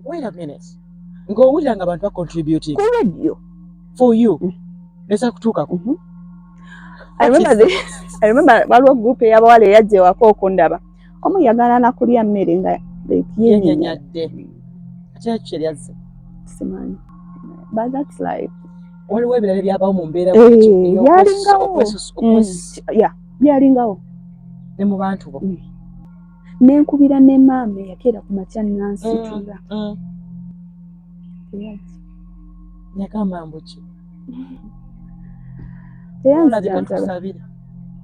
Wait a minute. Ng'owulira nga abantu bacontributing. Ku radio. For you. Nesa kutuukako. I remember waliwo group ey'abawala eyajja ewaka okundaba. Omu yagala na kulya mmere nga yenyenyadde. Ate ekyo lyazze. Simanyi. But that's life. Waliwo ebirala byabaawo mu mbeera byalingawo. Ne mu bantu bo. Nenkubira ne maama yakeera ku makya nansitula. Nyagamba mbuki.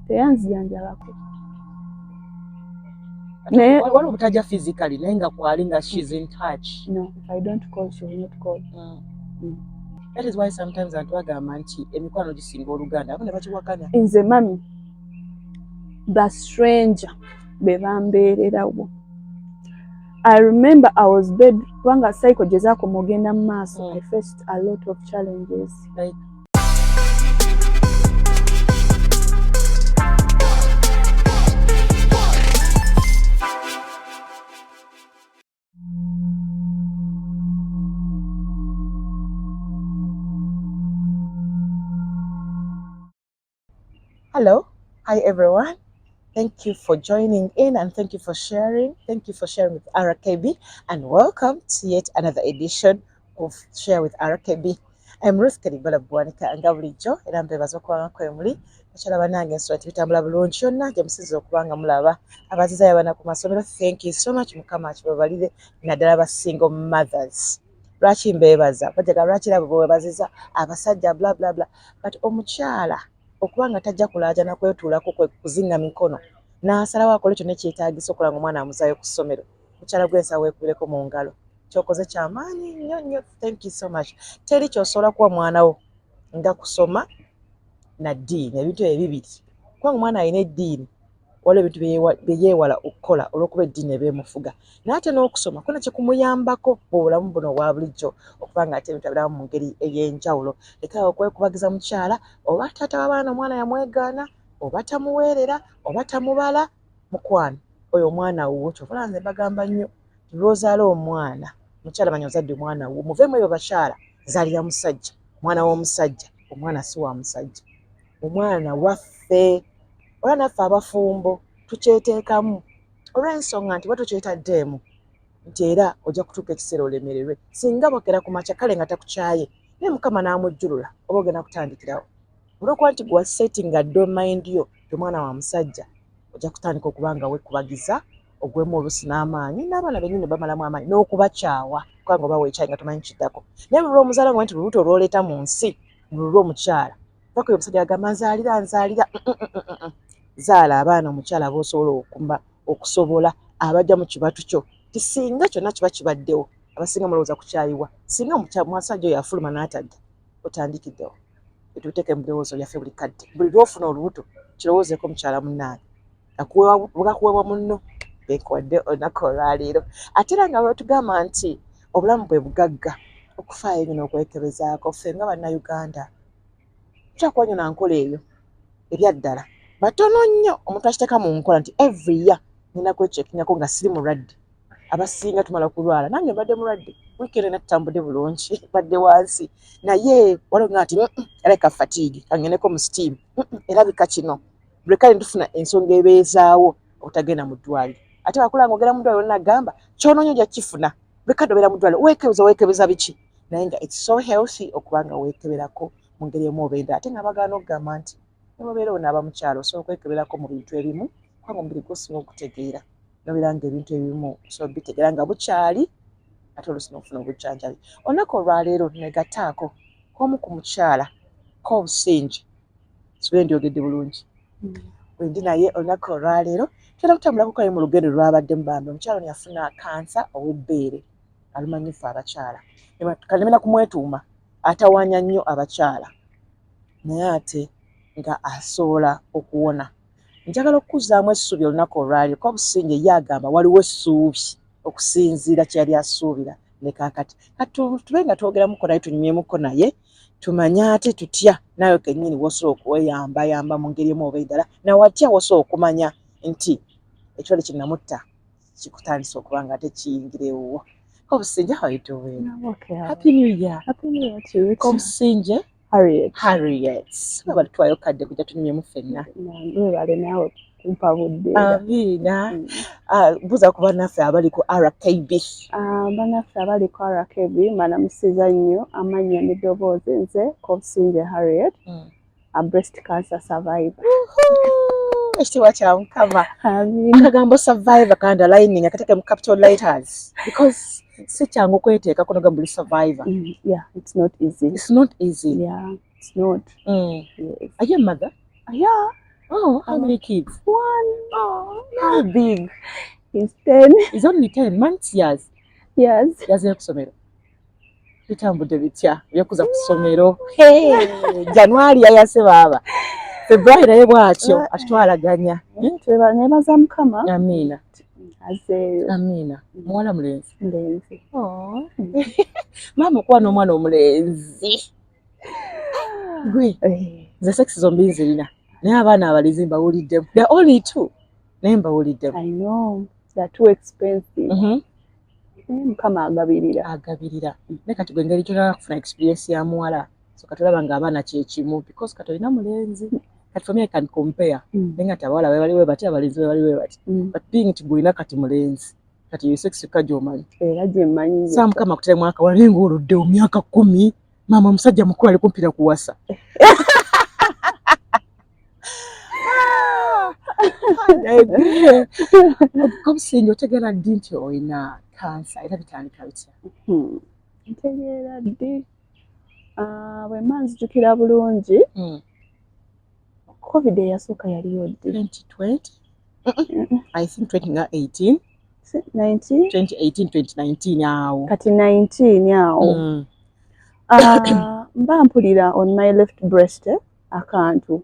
Teyanzijanjabako. Waliwo obutajja physically naye nga kwali nga she's in touch. No, if I don't call, she will not call. That is why sometimes abantu bagamba nti emikwano gisinga oluganda abo ne bakiwakanya. Nze mami the stranger bebambeererawo. I remember I was bed kubanga cycle gezaako mugenda mu maaso. I faced a lot of challenges. Like hello, hi everyone. Thank you for joining in and thank you for sharing. Thank you for sharing with RKB and welcome to yet another edition of Share with RKB. I'm Ruth Karibala Bwanika and Gabulijo era mbebaza okuba kwemuli akyala banange ensula tibitambula bulungi yonna gye musize okubanga mulaba abazizayo abana ku masomero. Thank you so much mukama akibabalire naddala ba single mothers. Lwaki mbebaza bajaga lwaki labo bwebaziza abasajja bla bla bla but omukyala okubanga tajja kulaaja na kwetuulako kwe kuzinga mikono n'asalawo akole kyonna ekyetaagisa okulanga omwana amuzaayo ku ssomero mukyala gw'ensawo ekubireko mu ngalo kyokoze kyamaanyi nnyo nnyo. Thank you so much. Teri kyosobola kuwa mwana wo nga kusoma na ddiini ebintu ebibiri kubanga omwana alina eddiini waliwo ebintu bye yeewala okukola olw'okuba eddiini ebeemufuga n'ate n'okusoma kuna kye kumuyambako mu bulamu buno obwa bulijjo okubanga ate ebintu abiramu mu ngeri ey'enjawulo. Lekaawo okwekubagiza mukyala oba taata w'abaana omwana yamwegaana oba tamuweerera oba tamubala mukwano oyo omwana wo kyovola nze bagamba nnyo lw'ozaala omwana mukyala manya ozadde omwana wo muveemu ebyo bakyala zaalira musajja mwana w'omusajja omwana si wa musajja omwana waffe ola naffe abafumbo tukyeteekamu olw'ensonga nti batukyetaddeemu nti era ojja kutuuka ekiseera olemererwe singa bokera ku makya kale nga takukyaye naye mukama n'amujjulula oba ogenda kutandikirawo olw'okuba nti gwa settinga domind yo omwana wa musajja ojja kutandika okubanga wekubagiza ogwemu olusi n'amaanyi n'abaana bennyini bamalamu amaanyi n'okubakyawa kubanga oba weekyayi nga tomanyi kiddako naye lulwa omuzaala nga nti luluto olwoleeta mu nsi lulwa omukyala paka oyo omusajja agamba nzaalira zaala abaana omukyala b'osobola okusobola abajja mu kibatu kyo tisinga kyonna kiba kibaddewo abasinga mulowooza kukyayiwa singa musajja oyo afuluma n'atadda otandikiddewo etuteeke mu birowoozo byaffe buli kadde buli lwofuna olubuto kirowoozeeko mukyala munnange bwegakuweebwa munno benkuwadde olunaku olwaleero ate era nga bwetugamba nti obulamu bwe bugagga okufaayo nnyo n'okwekebezaako ffe nga bannayuganda kyakuba nnyo nankola eyo ebyaddala batono nnyo omuntu akiteeka mu nkola nti every year nina kwekyekinyako nga siri mulwadde abasinga tumala kulwala nange mbadde mulwadde wiikendi ena tutambudde bulungi badde wansi naye waliwo nga nti ereka fatigue kangeneko mu steam erabika kino buli kale tufuna ensonga ebeezaawo obutagenda mu ddwaliro ate bakulanga ogenda mu ddwaliro nagamba kyonoonyo ojja kifuna buli kadde obeera mu ddwaliro weekebeza biki naye nga it's so healthy okubanga weekeberako mu ngeri emu oba endala ate nga bagaana okugamba nti nemubeera onaaba mukyalo osobola okwekeberako mu bintu ebimu kubanga omubiri gusinga okutegeera nobeera nga ebintu ebimu osobola bitegeera nga bukyali ate olusi n'okufuna obujjanjabi. Olunaku olwaleero negataako k'omu ku mukyala k'obusingi sibe ndyogedde bulungi wendi naye olunaku olwaleero tugenda kutambulako kale mu lugendo lwabadde mubambe omukyala ono yafuna kansa ow'ebbeere alumanyifu abakyala kalemera kumwetuuma atawaanya nnyo abakyala naye ate nga asobola okuwona. Njagala okukuzaamu essuubi olunaku olwaleero ko obusinge ye agamba waliwo essuubi okusinziira kyeyali asuubira ne kaakati tube nga twogeramuko naye tunyumyemuko naye tumanye ate tutya naawe kennyini wosobola okweyambayamba mu ngeri emu oba endala nawatya wosobola okumanya nti ekirwadde kinamutta kikutandisa okuba nga ate kiyingirewo. Kobusinje, how are you doing? I'm okay. Happy New Year. Happy New Year to you. Kobusinje, Harriet. Baba twayo kadde kujja tunyumye ffenna. Webale naawe kumpa budde. Amiina. Buuza ku bannaffe abali ku RKB. Bannaffe abali ku RKB mbalamusiza nnyo amannya n'eddoboozi nze Kobusinje Harriet, a breast cancer survivor. Ekitiibwa kya Mukama. Akagambo survivor ka underlining akateke mu capital letters because si kyangu okweteeka kuno gambuli survivor. Yeah, it's not easy. It's not easy. Yeah, it's not. Yes. Are you a mother? Yeah. Oh, how many kids? One. Oh, how big? He's 10. He's only 10 months, years. Yes. Yaze ku ssomero. Bitambudde bitya byokuza ku ssomero. Hey, January yayase baba. February naye bwatyo atutwalaganya. Nebaza Mukama. Amiina. Azeeyo. Amiina. Muwala mulenzi. Mulenzi. Oh. Mama okuba n'omwana omulenzi. Gwe. Nze sex zombi nzirina. Naye abaana abalizi mbawuliddemu. They're only 2. Naye mbawuliddemu. I know. They're too expensive. Mukama agabirira. Agabirira. Ne kati gwe ngeri kyolala kufuna experience ya muwala. So katolaba nga abaana kyekimu because katolina mulenzi. Kati for me I can compare. Nenga tabawala baliwe bati abalenzi baliwe bati. But being tugulina kati mulenzi. Kati sex kajomanyi. Era gye mmanyi. Saa Mukama kutera mwaka wala nenga oludde omyaka 10. Mama omusajja mukulu ali kumpira kuwasa. Kobusinje otegera ddi nti olina kansa era bitandika bitya? Ntegeera ddi bwe mmanzijukira bulungi COVID eyasooka yaliyo ddi? 2020? I think 2018. 2019 awo. Kati 19 awo. Mba mpulira on my left breast akantu.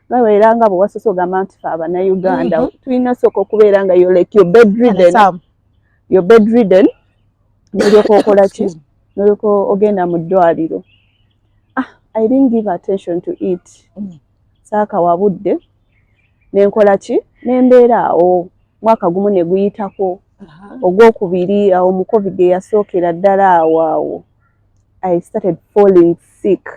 Baweera nga bwe wasoose ogamba nti fe Abannayuganda tulina sooka okubeera nga you're bedridden n'olyoka okola ki? N'olyoka ogenda mu ddwaliro. I didn't give attention to it. Saakawa budde n'enkola ki? N'embeera awo mwaka gumu ne guyitako. Ogwokubiri awo mu COVID eyasookera ddala awo. I started falling sick.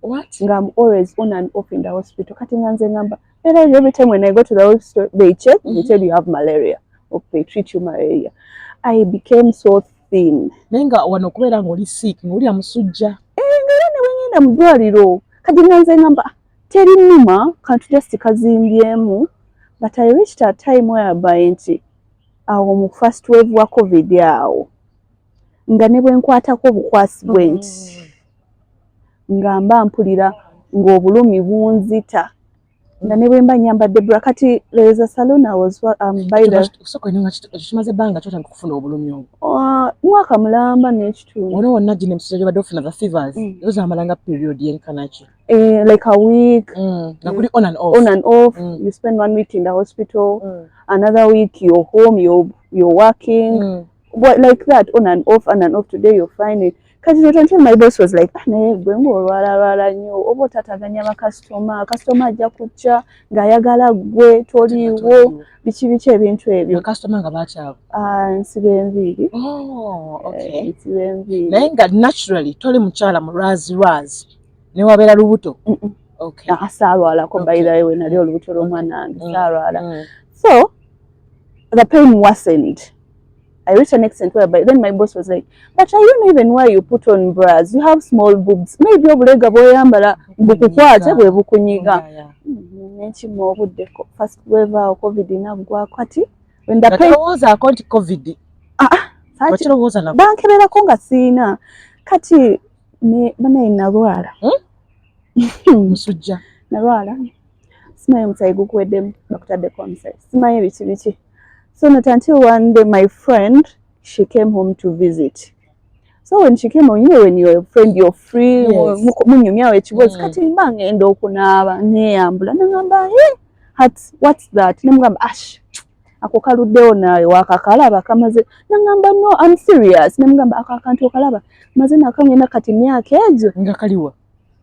What? I'm always on and off in the hospital. Kati nganze ngamba. Every time when I go to the hospital, they check, they tell you have malaria. Or they treat you malaria. I became so thin. Nenga wano kubeera ng'oli sick, ng'oli amusujja. Ngera ne wengenda mu ddwaliro. Kati nganze ngamba. Teri nnuma, kantu just kazimbyemu. But I reached a time whereby nti awo mu first wave wa COVID awo. Nga ne bwe nkwatako obukwasi bw'enti. Nga mba mpulira ng'obulumi bunzita. Nga ne bwe mba nyambadde bra kati there's a salon I was by the kimaze ebbanga kyotandika okufuna obulumi obwo. Mwaka mulamba n'ekitundu. Wano wonna gino emisolo gyobadde ofuna the fevers. Ezo zamalanga period yenkana ki? Like a week. Nga kuli on and off. On and off. You spend 1 week in the hospital. Another week you're home, you're working. But like that, on and off. Today you're fine. Because until my boss was like, naye gwe ng'olwala nnyo oba otataganya bakasitoma ajja kujja ng'ayagala gwe toliiwo biki ebintu ebyo. Bakasitoma nga bakyabo? Nsiba enviiri. Oh, okay. Nsiba enviiri. Naye nga naturally toli mukyala mulwazi ne wabeera lubuto? Okay. Saalwalako by the way we nali olubuto lw'omwana wange saalwala. So the pain worsened. I reached an extent whereby then my boss was like, but I don't know even why you put on bras. You have small boobs. Maybe obulega bw'oyambala bukukwate bwe bukunyiga. N'ekimu obuddeko. First wave of COVID naggwako kati. When the pain olowoozaako nti COVID? Bakirowooza nako? Bankeberako nga siina. Kati banaye nalwala. Musujja? Nalwala. Simanyi omusaayi gukuweddemu bakutaddeko omusaayi. Simanyi biki. So not until one day my friend, she came home to visit. So when she came home, you know when you're a friend, you're free. Yes. Kati mba ngenda okunaaba neeyambula nangamba what's that? Nangamba ako kaluddewo naawe wakakalaba kamaze. Nangamba no, I'm serious. Nangamba ako akantu okalaba maze nakangenda kati myaka egyo. Nga kaliwa?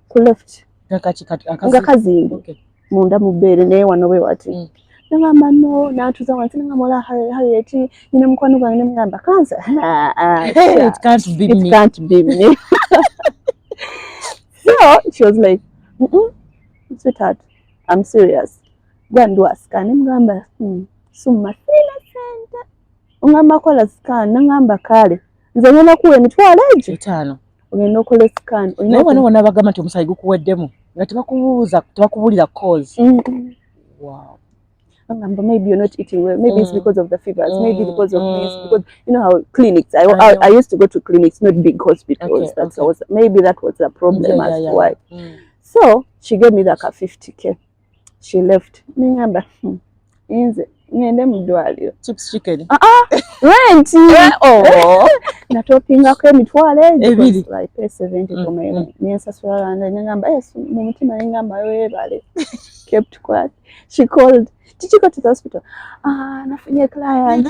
Ku left. Nga kazimbe. Okay. Munda mu bbeere naye wano bwe wati. nangamba no natuza wansi nangamba la Harriet nyina mukwano gwange nemugamba cancer It can't be me. So she was like, sweetheart, I'm serious. Go and do a scan. Ngamba, summa sina sente. Ngamba kola scan, nangamba kale. Nze ngenda kuwa emitwalo egyo 5. Ogenda okola scan. Naye wano bagamba nti omusayi gukuweddemu nga tebakubulira cause. Wow. Maybe you're not eating well. Maybe it's because of the fevers. Maybe because of this. Because you know how clinics. I used to go to clinics, not big hospitals. Maybe that was the problem as to why. So she gave me like a 50K. She left. Ningamba, ngende mudwaliro. Chips chicken. Rent. Oh. Natopinga ko emitwalo egyo. I pay 70 for my rent. Niyensasula ningamba, mu mutima ningamba webale. Kept quiet. She called. Did you go to the hospital? Nafunye client.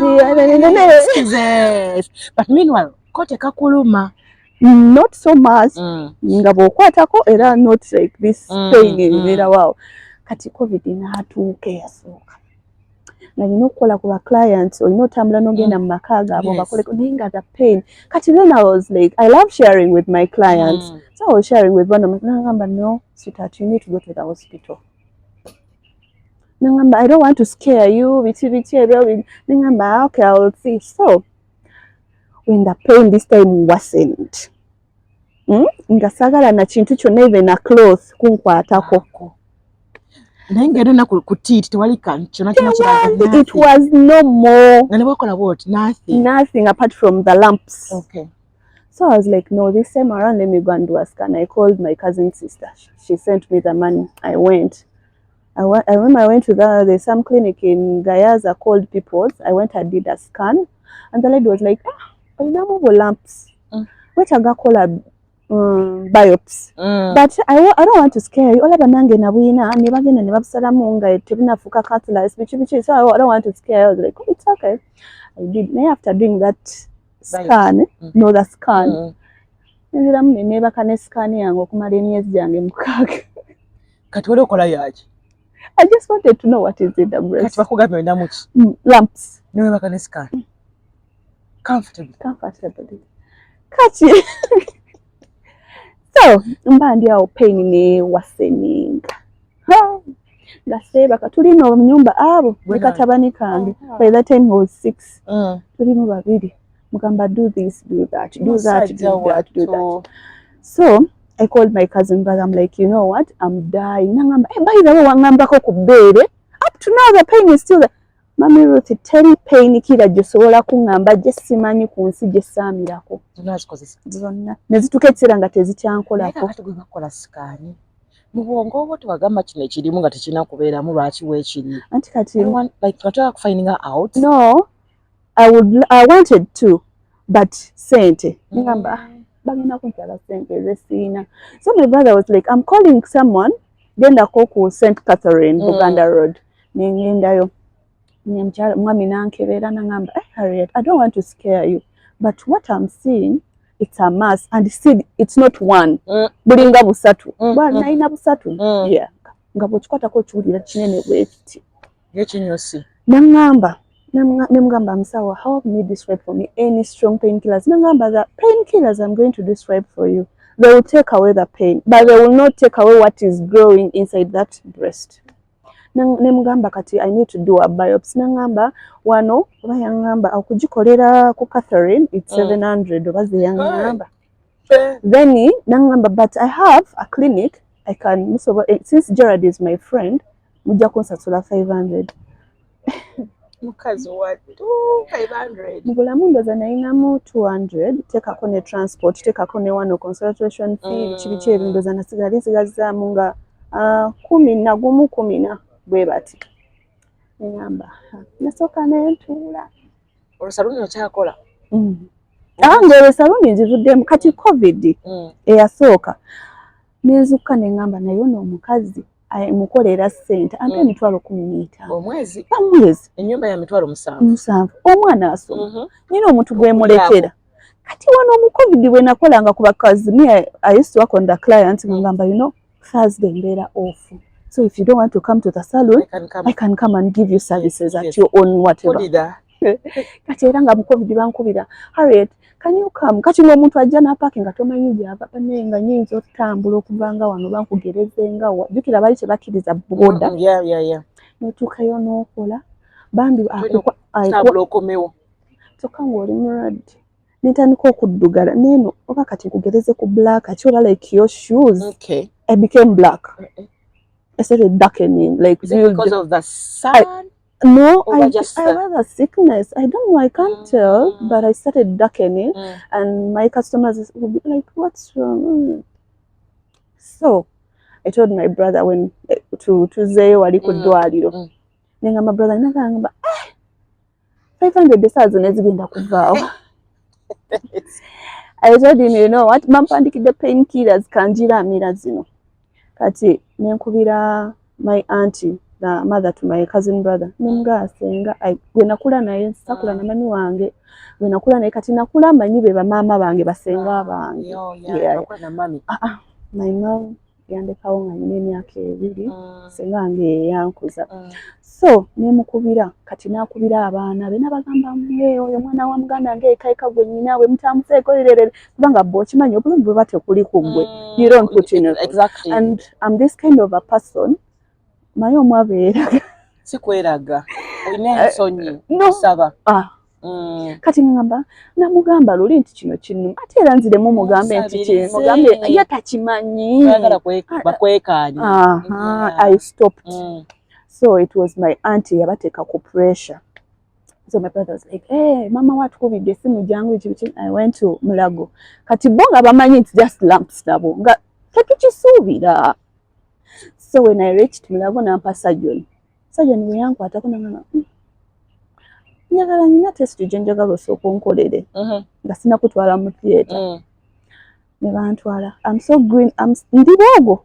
Jesus. But meanwhile, kote kakuluma. Not so much. Ngabo kwatako era not like this pain era wow. Kati COVID inatuuke yasooka. Na okukola ku clients olina otambula n'ogenda mu maka gaabo bakoleko naye nga the pain. Kati then I was like, I love sharing with my clients. So I was sharing with one of my clients. No, sweetheart, you need to go to the hospital. I don't want to scare you. Okay, I will see. So when the pain this time worsened, ngasagala na chintu kyonna even a cloth kunkwatako. It was no more. Nothing apart from the lumps. Okay. So I was like, no, this time around, let me go and do a scan. I called my cousin's sister. She sent me the money. I went. I remember I went to there's some clinic in Gayaza called People's. I went and did a scan. And the lady was like, I know lumps. What I got called biopsy. But I don't want to scare you. All about nange na wina nibagenda nibabisala munga tebina fuka catalyst bichi. So I don't want to scare you. I was like, oh, it's okay. I did. Now after doing that scan, the scan. Neba kane scan yange okumala emyezi gyange 6. Kati wali okola yaki? I just wanted to know what is in the breast. Kati bakugambye olina muki? Lumps. Neba kane scan. Comfortably. Kati. So, mbandi awo pain ne waseninga. Ngaseba katulina omunyumba abo nekatabani kange. By that time he was 6. Tulimo babiri. Mugamba do this, do that, do that. So, I called my cousin brother. I'm like, you know what? I'm dying. Nangamba, by the way, wangambako kubere. Up to now the pain is still there. Mami Ruth, tell pain kila josobola kungamba jesimanyi kunsi jesamirako. Zonna. Nezituketsera nga tezikyankolako. Kati gwe bakola scan. Mu bwongo obwo tewagamba kino ekirimu nga tekina kubeeramu lwaki weekiri. Anti kati like kataka finding out. No. I wanted to, but sente. Ngamba bagina kuntala sente zesina. So my brother was like, I'm calling someone. Genda ko St. Catherine, Buganda Road. Nengendayo. Mwami nankebera nangamba, Harriet, I don't want to scare you, but what I'm seeing, it's a mass, and it's not one. Bulinga busatu. Naina busatu. Yeah. Ngabo chikwatako chiwulira kinene bwekiti. Yekinyosi. Nangamba msawa, how can you describe for me any strong painkillers? Nangamba, the painkillers I'm going to describe for you, they will take away the pain, but they will not take away what is growing inside that breast. Nemugamba kati I need to do a biopsy. Nangamba wano bayangamba akujikolera ku Catherine, it's 700 obaze yangamba. Then nangamba, but I have a clinic I can since Gerard is my friend mujja kunsasula 500. Mukazi wa 500. Mugulamu ndoza nainamu 200, tekako ne transport, tekako ne wano consultation fee, bichi ebindoza nasigaza munga 10 bwe bati. Ngamba nasoka nentuula. Olusaluni okyakola? Ngere saluni nzivuddemu kati COVID eyasooka. Nezuka nengamba nayo n'omukazi mukolera sente ampe emitwalo 15. Omwezi? Omwezi. Ennyumba ya mitwalo 7. Omwana asoma. Nyina omuntu gwemulekera. Kati wano mu COVID bwe nakolanga ku bakazi, I used to work on the clients ngamba, you know, Thursday mbeera off. So if you don't want to come to the salon, I can come and give you services at your own whatever. Kati era nga mu COVID bankubira, Harriet, can you come? Kati n'omuntu ajja n'apaaki nga tomanyi gy'ava, nga nnyinza otambula okuva nga wano bankugereze nga wa. Jjukira baali tebakkiriza boda. N'otuukayo n'okola. Bambi akutambula okomewo. Kyokka ng'oli mulwadde. N'entandika okuddugala. Neeno oba kati nkugereze ku black, ati oba like your shoes. Okay. I became black. I started darkening. Like because of the sun? No, I had a sickness. I don't know, I can't tell, but I started darkening and my customers would be like, what's wrong? So I told my brother when to Zeyo wali kudwaliro. Nenga my brother nakanga 500,000 ezigenda kuvaawo. I told him, you know what, mampandikidde painkillers kanjira amira zino. Kati nenkubira my auntie, the mother to my cousin brother. Nenga asenga gwe nakula naye sakula na mami wange. Gwe nakula naye kati nakula manyi be bamama bange basenga bange. Nakula na mami. My mom yandekawo nga nyina emyaka 2 senga wange yankuza. So nemukubira kati nakubira abaana be nabagamba mwe oyo mwana wa muganda nge ekaika gwe nyina we mutamuseeko irerere kubanga bo kimanyi obulamu bwe bate kuli ku gwe. You don't put in it. Exactly. And I'm this kind of a person. Mayo mwabeera sikweraga olina ensonyi nsaba kati ngamba namugamba luli nti kino kino ate era nziremu mugambe nti kino mugambe ye takimanyi bakwekanye. I stopped. So it was my auntie yabateeka ku pressure. So my brother was like, hey, mama watukubidde essimu jangu I went to Mulago. Kati bo nga bamanyi it's just lamps nabo nga tekikisuubira. So when I reached Mulago nampa surgeon we yankwatako nangamba njagala nina test gyenjagala osooka onkolere nga sina kutwala mu theatre. Ne bantwala. I'm so green. Ndi bwogo.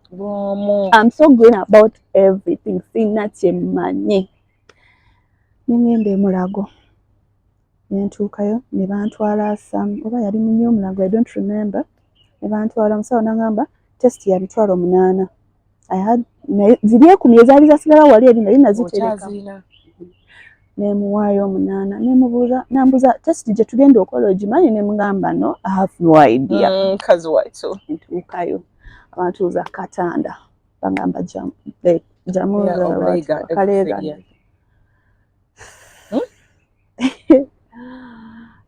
I'm so green about everything. Sina kyemanyi. Ningende Mulago. Nentuukayo ne bantwala oba yali munyo Mulago, I don't remember. Ne bantwala musawo nangamba test ya mitwalo 8. I had ziri 10 ezaali zasigala wali eri naye nazitereka. Nemuwaayo 8 nemubuuza nambuza test gye tugenda okola ogimanyi ne mugamba no, I have no idea. Kazi waito. Ntuukayo abatuuza Katanda bagamba jamuza Kalega.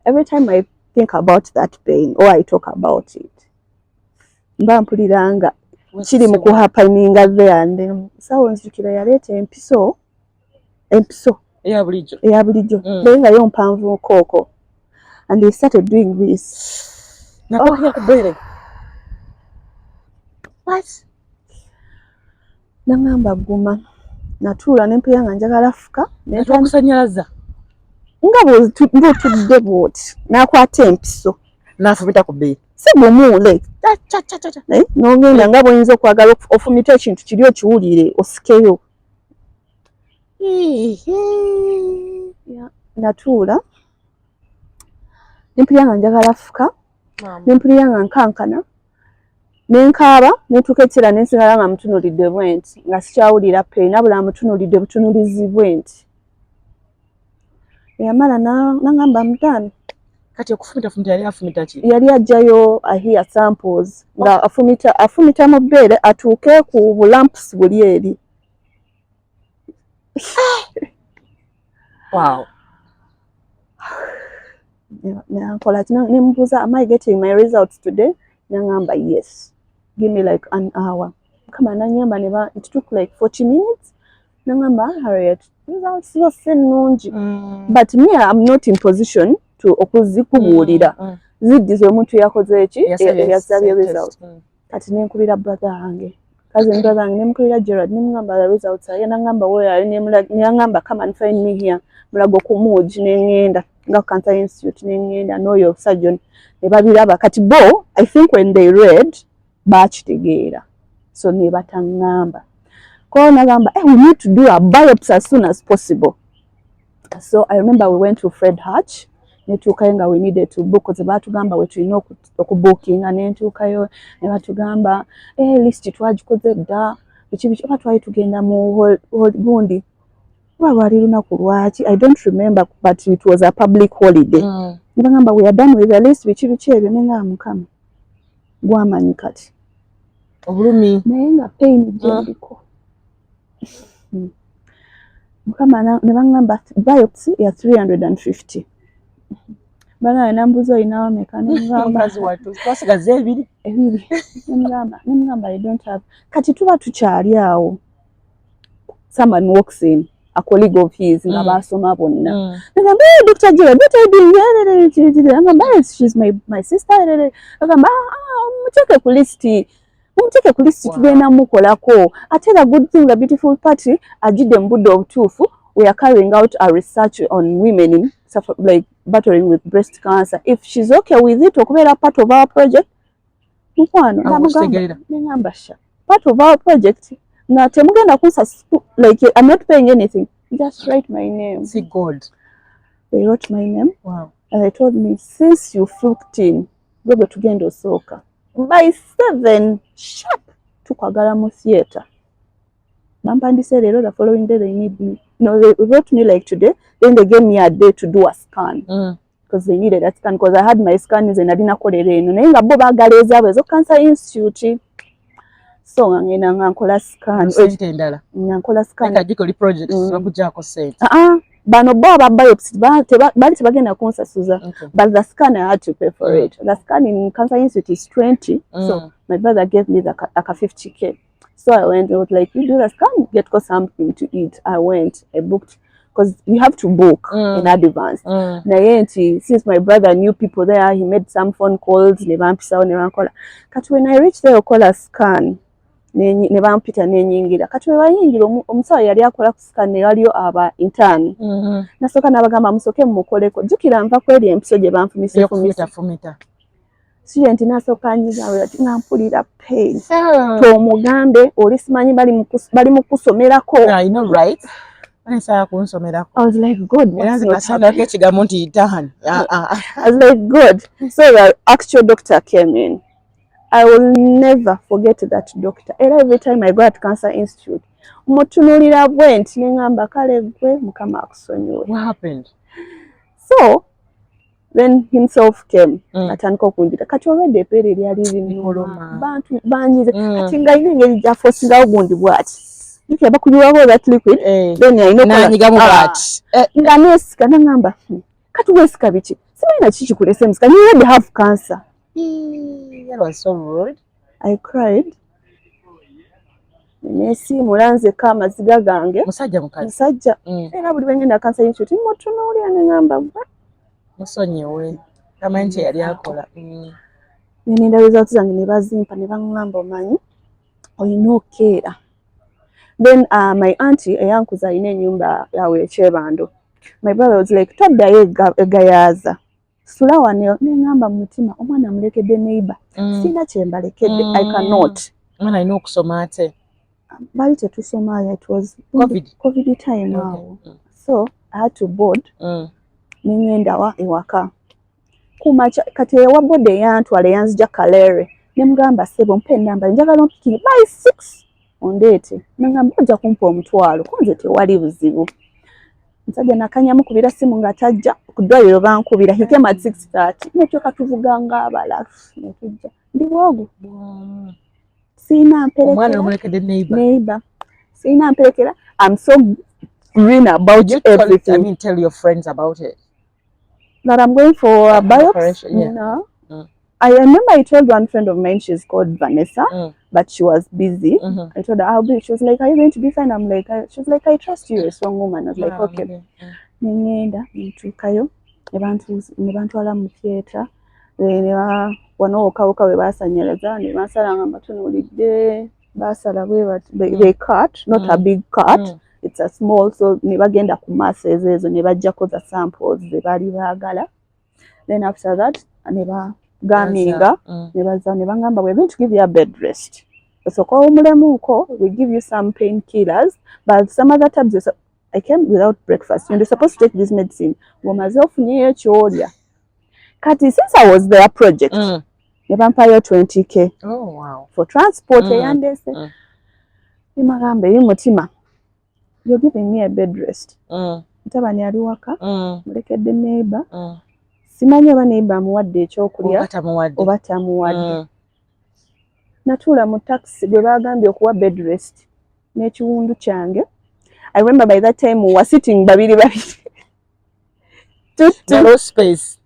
Every time I think about that pain or I talk about it, mba mpuliranga kiri mu kuhappeninga there and sawo nzikira yaleeta empiso eya bulijjo naye nga yo mpanvu kooko and he started doing this. What? Nangamba guma natuula nempulira nga njagala fuka nekusanyalaza nga bwotudde bwoti nakwata empiso nafumita ku bbeeri sebumuule nogenda nga bwoyinza okwagala ofumita ekintu kiri okiwulire osikeyo. Natuula nempulira nga njagala fuka nempulira nga nkankana nenkaaba nentuuka ekiseera nensigala nga mutunulidde bwenti nga sikyawulira peyina bula mutunulidde butunulizi bwenti. Yamala nangamba mutano kati okufumita yali afumita ki? Yali ajjayo ahiya samples nga afumita mu bbeere atuuke ku bulampusi buli eri. Wow. Nankola nemubuuza, am I getting my results today? Nangamba yes. Give me like an hour. Kama nanyamba it took like 40 minutes. Nangamba Harriet, results were nnungi. But me, I'm not in position to okuzikubuulira. Ziddiza omuntu yakoze eki yasabye results. Kati nenkubira brother wange. Cousin brother wange nemukubira Gerard nemugamba the results aye nangamba woya nengamba come and find me here. Mulago ku Muji nengenda nga Cancer Institute nengenda n'oyo surgeon ne babiraba kati bo I think when they read bakitegeera so ne batangamba ko nagamba we need to do a biopsy as soon as possible. So I remember we went to Fred Hatch netuukayo nga we needed to book because batugamba we tulina okubookinga nentuukayo ne batugamba list twagikoze dda biki oba twali tugenda mu gundi oba lwali lunaku lwaki I don't remember but it was a public holiday ne bagamba we are done with the list biki ebyo ne nga mukama gwamanyi kati obulumi naye nga pain gyendiko mukama ne bagamba biopsy ya 350 bana nambuzo inawa mekane ngamba kazi watu twasigaze ebiri ngamba I don't have kati tuba tukyali awo someone walks in a colleague of his nga basoma bonna ngamba Dr. Jill what are you doing ngamba she's my sister ngamba muteke ku list tugenda mukolako ate the good thing the beautiful party ajide mbudde obutuufu we are carrying out a research on women in like battling with breast cancer if she's okay with it okubeera part of our project mukwano ngamba part of our project na temugenda kunsa like I'm not paying anything just write my name see God they wrote my name wow and they told me since you flooked in gwe tugenda osooka by 7 sharp tukwagala mu theatre bampandise leero the following day they need me they wrote me like today then they gave me a day to do a scan because they needed a scan because I had my scan is nalina kolera eno naye nga bo baagala ezaabwe ezo Cancer Institute so ngena nkola scan sente ndala nkola scan kajikoli projects bakujako sente bano bo aba biopsy bali tebagenda kunsasuza but the scan I had to pay for it the scan in Cancer Institute is 20 so my brother gave me the 50k so I went and was like you do the scan get something to eat I went I booked because you have to book in advance since my brother knew people there he made some phone calls ne bankola kati when I reached there okola scan ne bampita nenyingira kati we bayingira omusawo yali akola ku scan ne waliyo aba intern nasoka nabagamba musoke mukoleko jukira nva kweri empiso gye banfumise fumita student nasoka nyiga ati ngampulira pain to mugambe oli simanyi bali mu kusomerako I know right I was like God I was like God so the actual doctor came in I will never forget that doctor. Every time I go at Cancer Institute, mutunulira bwenti nengamba kale gwe mukama akusonyiwe. What happened? So then himself came atandika okundira kati already epere lyali linnuma bantu banyize kati nga ingeri ja forcinga ogundi bwati yuke bakunywaho that liquid then I know nanyigamu bwati nga nesika nangamba kati wesika biki simaina chichi kulese msika you already have cancer. That was so rude. I cried. Nesi mulanze kama ziga gange. Musajja. Era buli bengenda Cancer Institute mutunuulira ngamba. Musonyewe. Kama nche yali akola. Nenda results zange ne bazimpa ne bangamba omanyi. Oyina okeera. Then my auntie eyankuza ayina ennyumba yawe ekyebando. My brother was like toddayo egayaza. Sula wano nengamba mutima omwana mulekedde neighbor sina kyembalekedde I cannot mwana alina okusoma ate bali tetusoma it was COVID time awo so I had to board nengenda ewaka kumacha kati ewa board eyantwala yanzija Kalere nemugamba sebo mpe namba njagala ompikire by 6 ondeete nengamba ojja kumpa omutwalo kunze tewali buzibu nsajja nakanyamu kubira simu nga tajja kudwaliro bankubira he came at 6:30 nekyo katuvuganga abala nekijja ndi wogu sina mpelekera omwana omulekedde neighbor sina mpelekera I'm so green about everything. I mean tell your friends about it that I'm going for a biopsy. Yeah. No. I remember I told one friend of mine, she's called Vanessa, but she was busy. I told her I'll be. She was like, "Are you going to be fine?" I'm like, she was like, "I trust you, you're a strong woman." I was like, "Okay." Nengenda ntukayo nebantwala mu theatre wanokawuka we basanyalaza ne basala nga batunulidde basala they cut not a big cut it's a small so ne bagenda ku masses ezo ne bajjako the samples ze bali baagala then after that ne bagaminga ne baza ne bangamba we're going to give you a bed rest so ko umulemuko we give you some painkillers but some other tabs I came without breakfast. You're supposed to take this medicine. Kati, since I was there project, they pay 20k. Oh wow! For transport, Imagamba y'umutima. You're giving me a bed rest. Mutabani ali waka. Mulekedde neighbor. Simanyi oba neighbor amuwadde ekyokulya oba tamuwadde. Natuula mu taxi gwe baagambye okuwa bed rest n'ekiwundu kyange. I remember by that time we were sitting babiri. Waliwo space.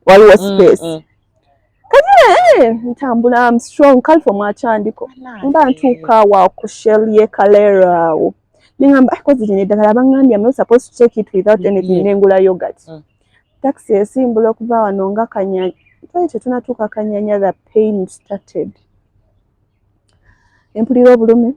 Ntambula, I'm strong. Kalifo mwakyandiko. Mba ntuuka awo ku Shell ye Kalera awo. Ningamba kozi zino eddagala bangambye I'm not supposed to take it without anything. Nengula yogurt. Taxi esimbula okuva wano nga Kanyanya. Twali tunatuuka Kanyanya, the pain started. Empulira obulumi.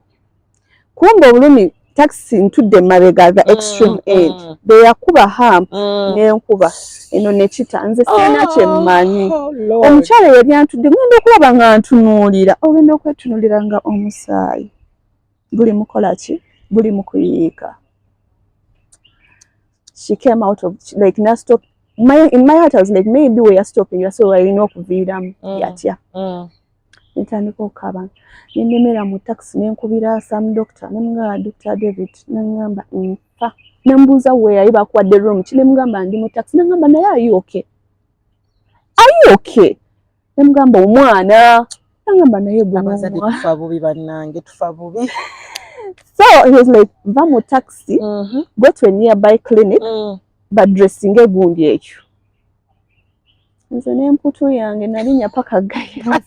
Kumba obulumi taxi ntudde mabega the extreme end. Be yakuba hump n'enkuba eno nekita nze sina kyemmanyi. Omukyala yali antudde ngenda okulaba nga ntunuulira. Ogenda okwetunuulira nga omusaayi. Buli mukola ki? Buli mukuyiika. She came out of like na stop. In my heart I was like maybe we are stopping you so I know kuviiramu yatya. Ntandika okukaba. Nnemera mu taxi nenkubira some doctor nemugamba Dr. David nangamba nfa. Nembuuza where ayi bakuwadde room kile mugamba ndi mu taxi nangamba naye are you okay? Are you okay? Nemugamba omwana nangamba naye abazadde tufa bubi bannange tufa bubi. So he was like va mu taxi go to a nearby clinic but dressing egundi ekyo. Nze n'emputu yange nalinya paka gaya.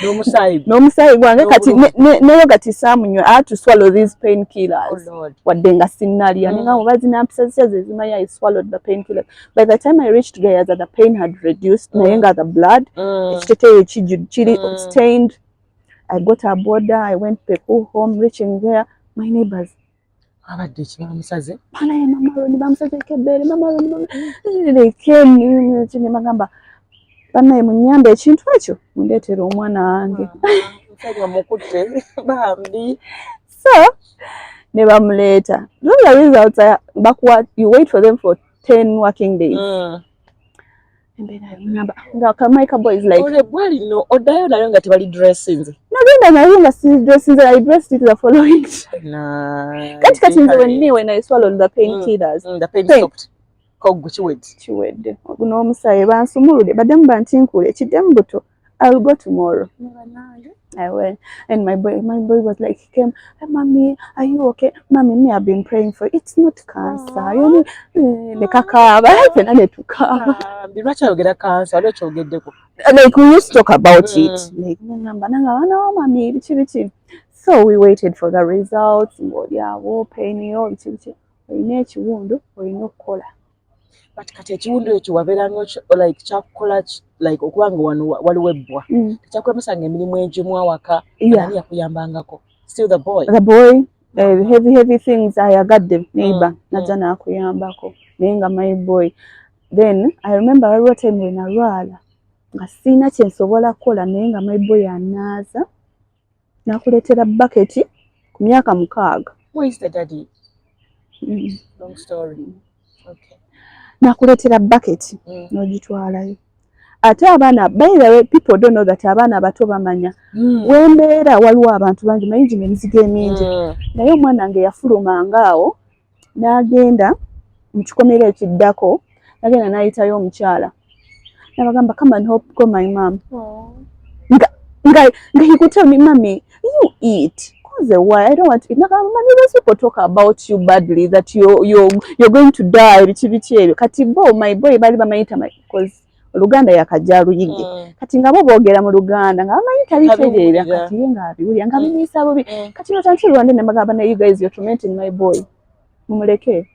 N'omusaayi gwange kati neyo gati saamunywa I had to swallow these painkillers. Wadde nga sinnalya ninga mubazi nampisa ze zimanyi I swallowed the painkillers. By the time I reached Gayaza the pain had reduced naye nga the blood ekiteteeyo kiri stained. I got a border, I went Peku home, reaching there, my neighbors. Abadde kibamusaze? Bana ye mama Roni bamusaze kebere mama Roni. They came to magamba. Bana ye munyambe ekintu ekyo mundeetera omwana wange. Musajja mukutte bambi. So ne bamuleeta. The results are backward. You wait for them for 10 working days. And then I remember Kamaika boy is like bwali no odayo nayo nga tebali dressings. Nagenda nayo nga si dressings. I dressed it the following day. Kati nze when I swallowed the painkillers. The pain stopped. Koggu kiwedde. N'omusaayi bansumuludde badde bantinkule kiddemu buto. I'll go tomorrow. I went and my boy was like he came, hey, mommy, are you okay? Mommy, me I've been praying for it. It's not cancer. You know, the kakaba. Like we used to talk about it. Like mommy, so we waited for the results. Yeah, pain, But kati ekiwundu ekyo wabeeranga like kyakukola like okubanga wano waliwo ebbwa tekyakulemusanga emirimu egimu awaka ani yakuyambangako still the boy heavy things ayagadde neighbor najja nakuyambako naye nga my boy then I remember waliwo time we nalwala nga siina kyensobola kukola naye nga my boy anaaza nakuleetera bucket ku myaka 6. Where is the daddy? Long story. Okay. Nakuleetera bucket n'ogitwalayo ate abaana by the way people don't know that abaana abato bamanya wembeera waliwo abantu bangi mayingi emizigo emingi naye omwana wange yafulumanga awo n'agenda mu kikomero ekiddako n'agenda n'ayitayo omukyala n'abagamba come and help go my mom nga he could tell me mommy you eat. Why I don't want to eat. Those people talk about you badly that you're going to die. Kati bo my boy bali bamayita because Luganda yakajja luyige. Kati ngabo boogera mu Luganda nga bamayita litereera kati nga abiwulya nga bimisa bubi. Kati no tantu Rwanda ne bagamba na you guys you're tormenting my boy. Mumuleke.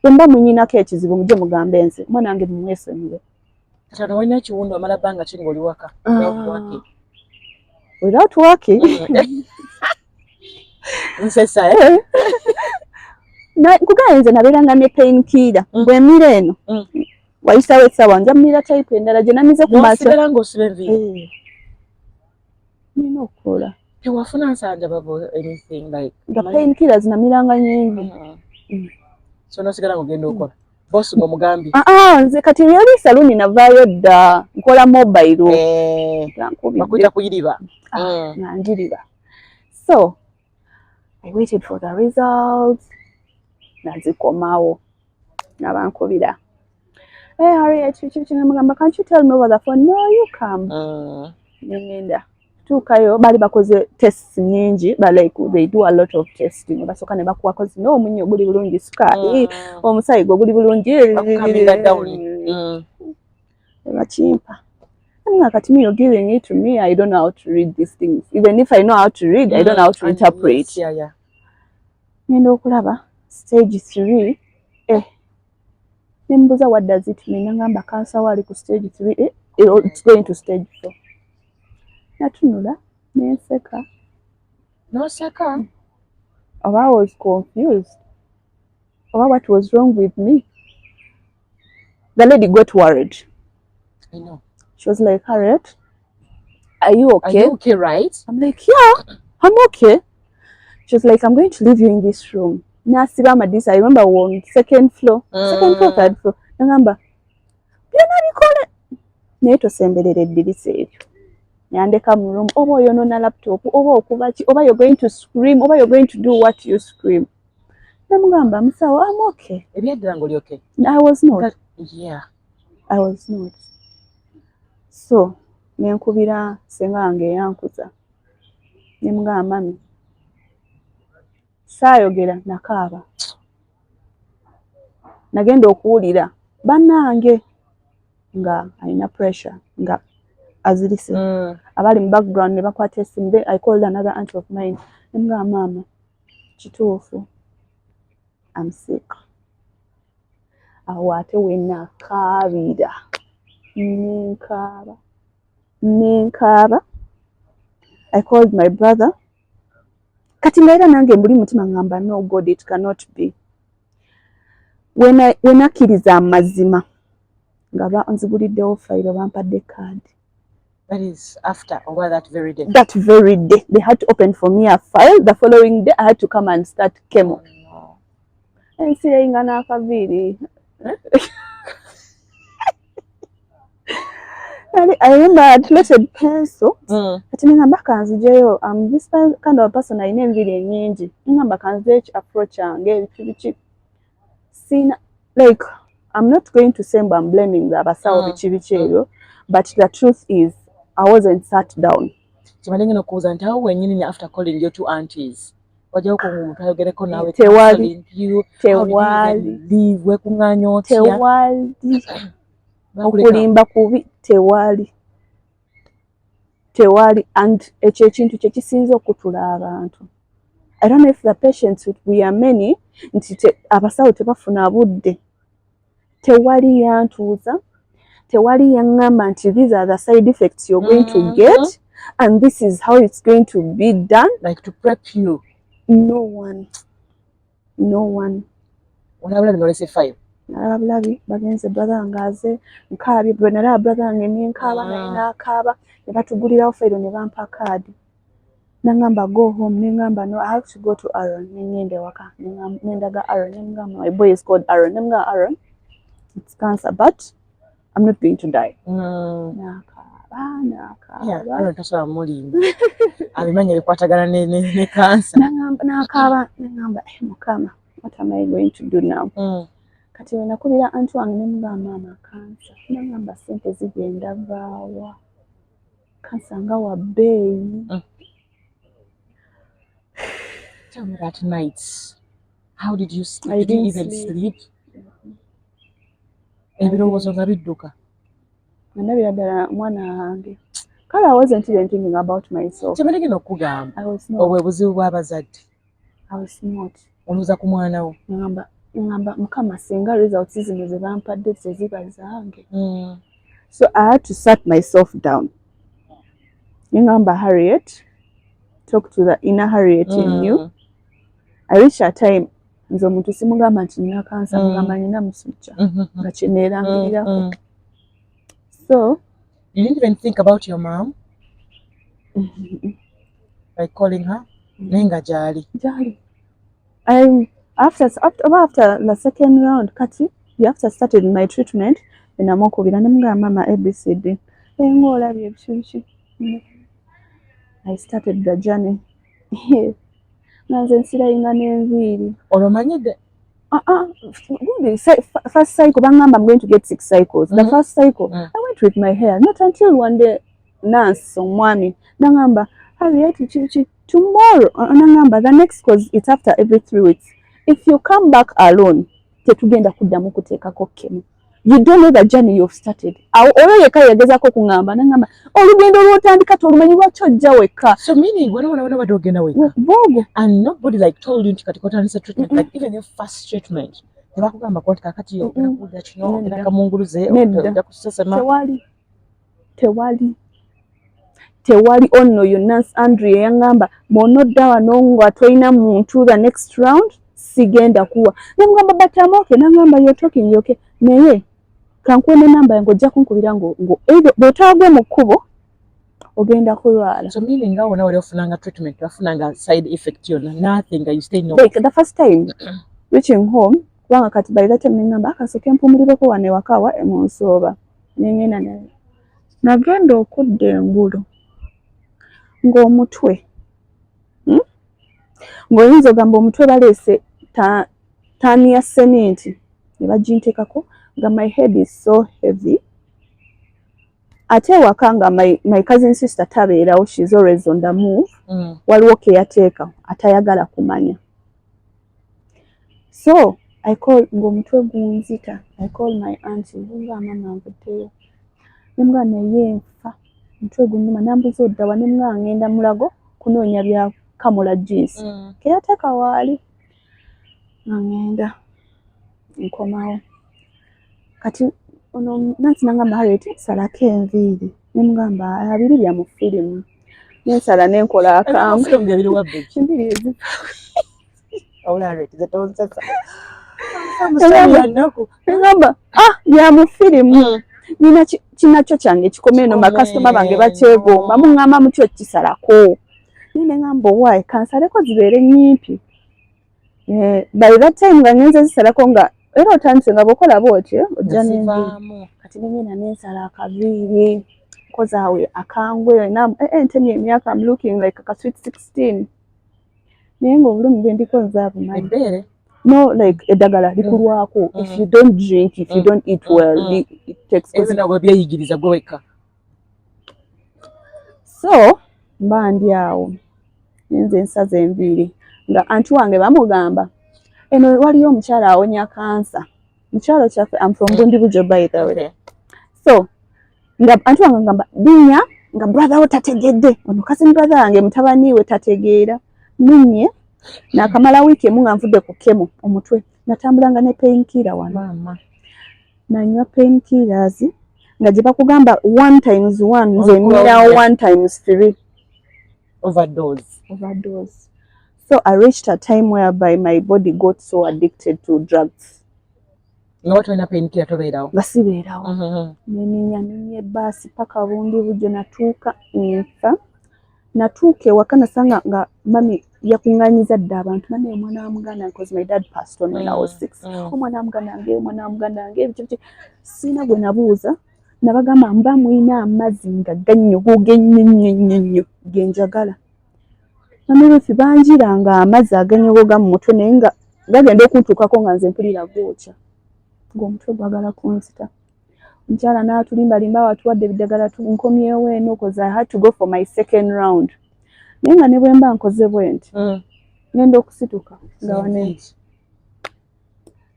Bemba munyinako ekizibu mujje mugambe nze. Mwana wange mumwesonyiwe. Kati no walina kiwundu amala banga kingoli waka. Without working. Nsesa na kuganze naberanga ne painkiller bwe mireno wayisawe essaawa nja mmira type endala gye namize ku maaso nosiberanga osibenvi nina okukola tewafuna nsanja babo anything like the painkillers namiranga nyingi so nosigala ngenda okola boss ngo mugambi nze kati yali saluni navaayo dda nkola mobile bakwita kuyiriba nanjiriba so I waited for the results. Nazikomawo. Nabankubira. Hey, Harriet, can't you tell me over the phone? No, you come. Nenda. Tukayo bali bakoze tests nyingi, but like they do a lot of testing. Basoka ne bakuwa kozi no munyo guli bulungi sukali, omusayi gwo guli bulungi. Bakamira down. Bachimpa. Kati me, you're giving it to me. I don't know how to read these things. Even if I know how to read, I don't know how to interpret. Yeah. Nendo okulaba stage 3. Nembuza what does it mean? Nangamba cancer wali ku stage 3. It's going to stage 4. Natunula nenseka. No seka. I was confused about what was wrong with me. The lady got worried. I know. She was like, Harriet, are you okay? Are you okay, right? I'm like, yeah, I'm okay. She was like, I'm going to leave you in this room. I remember on second floor, third floor. Nangamba, Neto sembelere eddirisa eryo. Yandeka mu room, oba oyonona laptop, oba okuba ki, oba you're going to scream, oba you're going to do what you scream. Namugamba, musawo, I'm okay. Ebyaddala ng'oli okay? I was not. Yeah. I was not. So, nenkubira senga wange yankuza. Nemugamba, mami, saayogera nakaaba. Nagenda okuwulira bannange nga alina pressure nga azirise. Abali mu background ne bakwata essimu. Then I called another auntie of mine. Nemugamba, mama, kituufu, I'm sick. Awo ate wenakaabira. Nenkaaba. I called my brother. Kati ngaera nange mbuli mutima ngamba, no God, it cannot be. When akkiriza amazima nga banziguliddewo fayiro bampadde card. That is after or that very day? That very day. They had to open for me a file. The following day, I had to come and start chemo. No. And saying anakaviri. I remember I had placed pencil. But I'm this kind of person. I name really nyingi. Ngamba kanze approach ange bichi. Like, I'm not going to say I'm blaming the abasawo bichi, but the truth is I wasn't sat down. Chimanenge no kuza ntawo wenyini after calling your two aunties. Wajja ko omuntu ayogereko nawe Tewali. Leave we kunganya otya. Tewali. Okulimba kubi tewali. And ekyo ekintu kye kisinze okutula abantu. I don't know if the patients we are many nti abasawo tebafuna budde. Tewali yantuuza. Tewali yangamba nti these are the side effects you're going to get and this is how it's going to be done. Like to prep you. No one. Unabulabi nolese file. Nalabulabi bagenze brother ngaze nkaabye bwe nalaba brother nge nenkaaba naye n'akaaba ne batugulirawo fayiro ne bampa kaadi. Nangamba go home, nengamba no, I have to go to Aaron. Nengende waka, nendaga Aaron. Nengamba my boy is called Aaron. Nenga Aaron, it's cancer, but I'm not going to die. Nakaba. Yeah, Aaron tasobola mulimba. Abimanya bikwatagana ne cancer. Nakaba, nengamba Mukama, what am I going to do now? Kati we nakubira anti wange nemugamba mama cancer. Nengamba sente zigenda vaawa. Cancer nga wa bbeeyi. Tell me that night. How did you sleep? I did you didn't even sleep? Ebirowoozo nga bidduka. Nandabira ddala mwana wange. Kale I wasn't even thinking about myself. Kyemandege n'okugamba. I was not. Obwe buzibu bw'abazadde. I was not. Olowooza ku mwana wo. Ngamba Mukama singa results zino ze bampadde teziba zange. So I had to sat myself down. Ngamba Harriet, talk to the inner Harriet in you. I reached a time nze omuntu simugamba nti nina kansa mugamba nina musujja nga kyeneerangiriraku. So you didn't even think about your mom? Like calling her? Nenga jali. After the second round, Kati, after started my treatment, and I'm mama ABCD. I started the journey. nanze nsirayinga n'enviiri. Olomanyidde? First cycle, I'm going to get 6 cycles. The first cycle, I went with my hair. Not until one day, nurse, mwami, nangamba, Harriet, tomorrow, nangamba, the next cause it's after every 3 weeks. If you come back alone, tetugenda kuddamu kuteekako kemo. You don't know the journey you've started. Oyo yekka yagezako kungamba nangamba olugendo lw'otandika tolumanyi lwaki ojja wekka. So meaning wana bado ogenda wekka. Bogo. And nobody like told you kati kotandisa treatment like even your first treatment. Tebakugamba ko kakati yo okuda kino nakamunguluze okuda kusesema. Tewali ono yo nurse Andrea yangamba monodda wano nga toyina muntu the next round sigenda kuwa. Nangamba batamoke nangamba you're talking okay. Naye kankwene namba yango ojja kunkubira ngo bw'otagwe mu kkubo ogenda kulwala. So meaning nga wona wali ofunanga treatment wafunanga side effect yonna nothing you stay no. Like the first time reaching home kubanga kati by that time nengamba akasoke mpumulireko wane wakawa emunsooba nengenda naye nagenda okudda engulu ng'omutwe ng'oyinza ogamba omutwe baleese taani ya sementi ne baginteekako nga my head is so heavy. Ate waka nga my cousin sister tabeerawo, she's always on the move. Waliwo ke yateeka atayagala kumanya. So I call ng'omutwe gunzita. I call my auntie nga mama nvuddeyo. Nga naye nfa omutwe gunnuma nambuza oddawa ne nga ngenda Mulago kunoonya bya kamula juice. Ke yateeka waali ngenda nkomawo. Kati ono nansi nangamba Harriet salako enviiri nemugamba abiri bya mu firimu nensala nenkola akangu firimu byabiri wabbe enviiri ezi Harriet zetonsesa ngamba bya mu firimu nina kinakyo kyange kikomeno bakasitoma bange bakyegomba mungamba mutyo kisalako nine ngamba why kansaleko zibeere nyimpi by that time nga ngenze zisalako nga era otandise nga bokola bwotyo ojja n'enviiri kati nengenda nensala akaviiri kozaawe akangwe entemye emyaka I'm looking like a sweet 16 naye ng'obulumi bwe ndiko nzaabumanyi no like eddagala likulwako if you don't drink if you don't eat well it takes byeyigiriza gwe wekka. So mba ndi awo nenze nsaza enviiri nga anti wange bamugamba eno waliyo omukyala awonya kansa mukyalo kyaffe I'm from Bundibujo by the way. So nga anti wange ngamba binya nga brother wo tategedde ono cousin brother wange mutabani we tategeera ninye nakamala wiiki emu nga nvudde ku kemo omutwe natambulanga ne painkiller wano nanywa painkillers nga gye bakugamba 1 times 1 nze nninawo 1 times 3 overdose. So I reached a time whereby my body got so addicted to drugs. What when painkiller tobeerawo? Basibeerawo. Ninye basi paka Bundibujo natuuka nfa. Natuuka ewaka nasanga nga mami yakunganyiza dda abantu nane omwana wa muganda because my dad passed on when I was 6. Omwana wa muganda nge sina gwe nabuuza nabagamba mba mwina amazzi nga gannyogoga ennyo genjagala. Namerufi banjiranga amazzi aganyogoga mu mutwe naye nga gagenda okuntuukako nga nze mpulira gwokya ng'omutwe gwagala kunzita. Omukyala n'atulimbalimba watuwadde ebiddagala nkomyewo eno because I had to go for my second round. Naye nga ne bwe mba nkoze bwe nti ngenda okusituka nga wane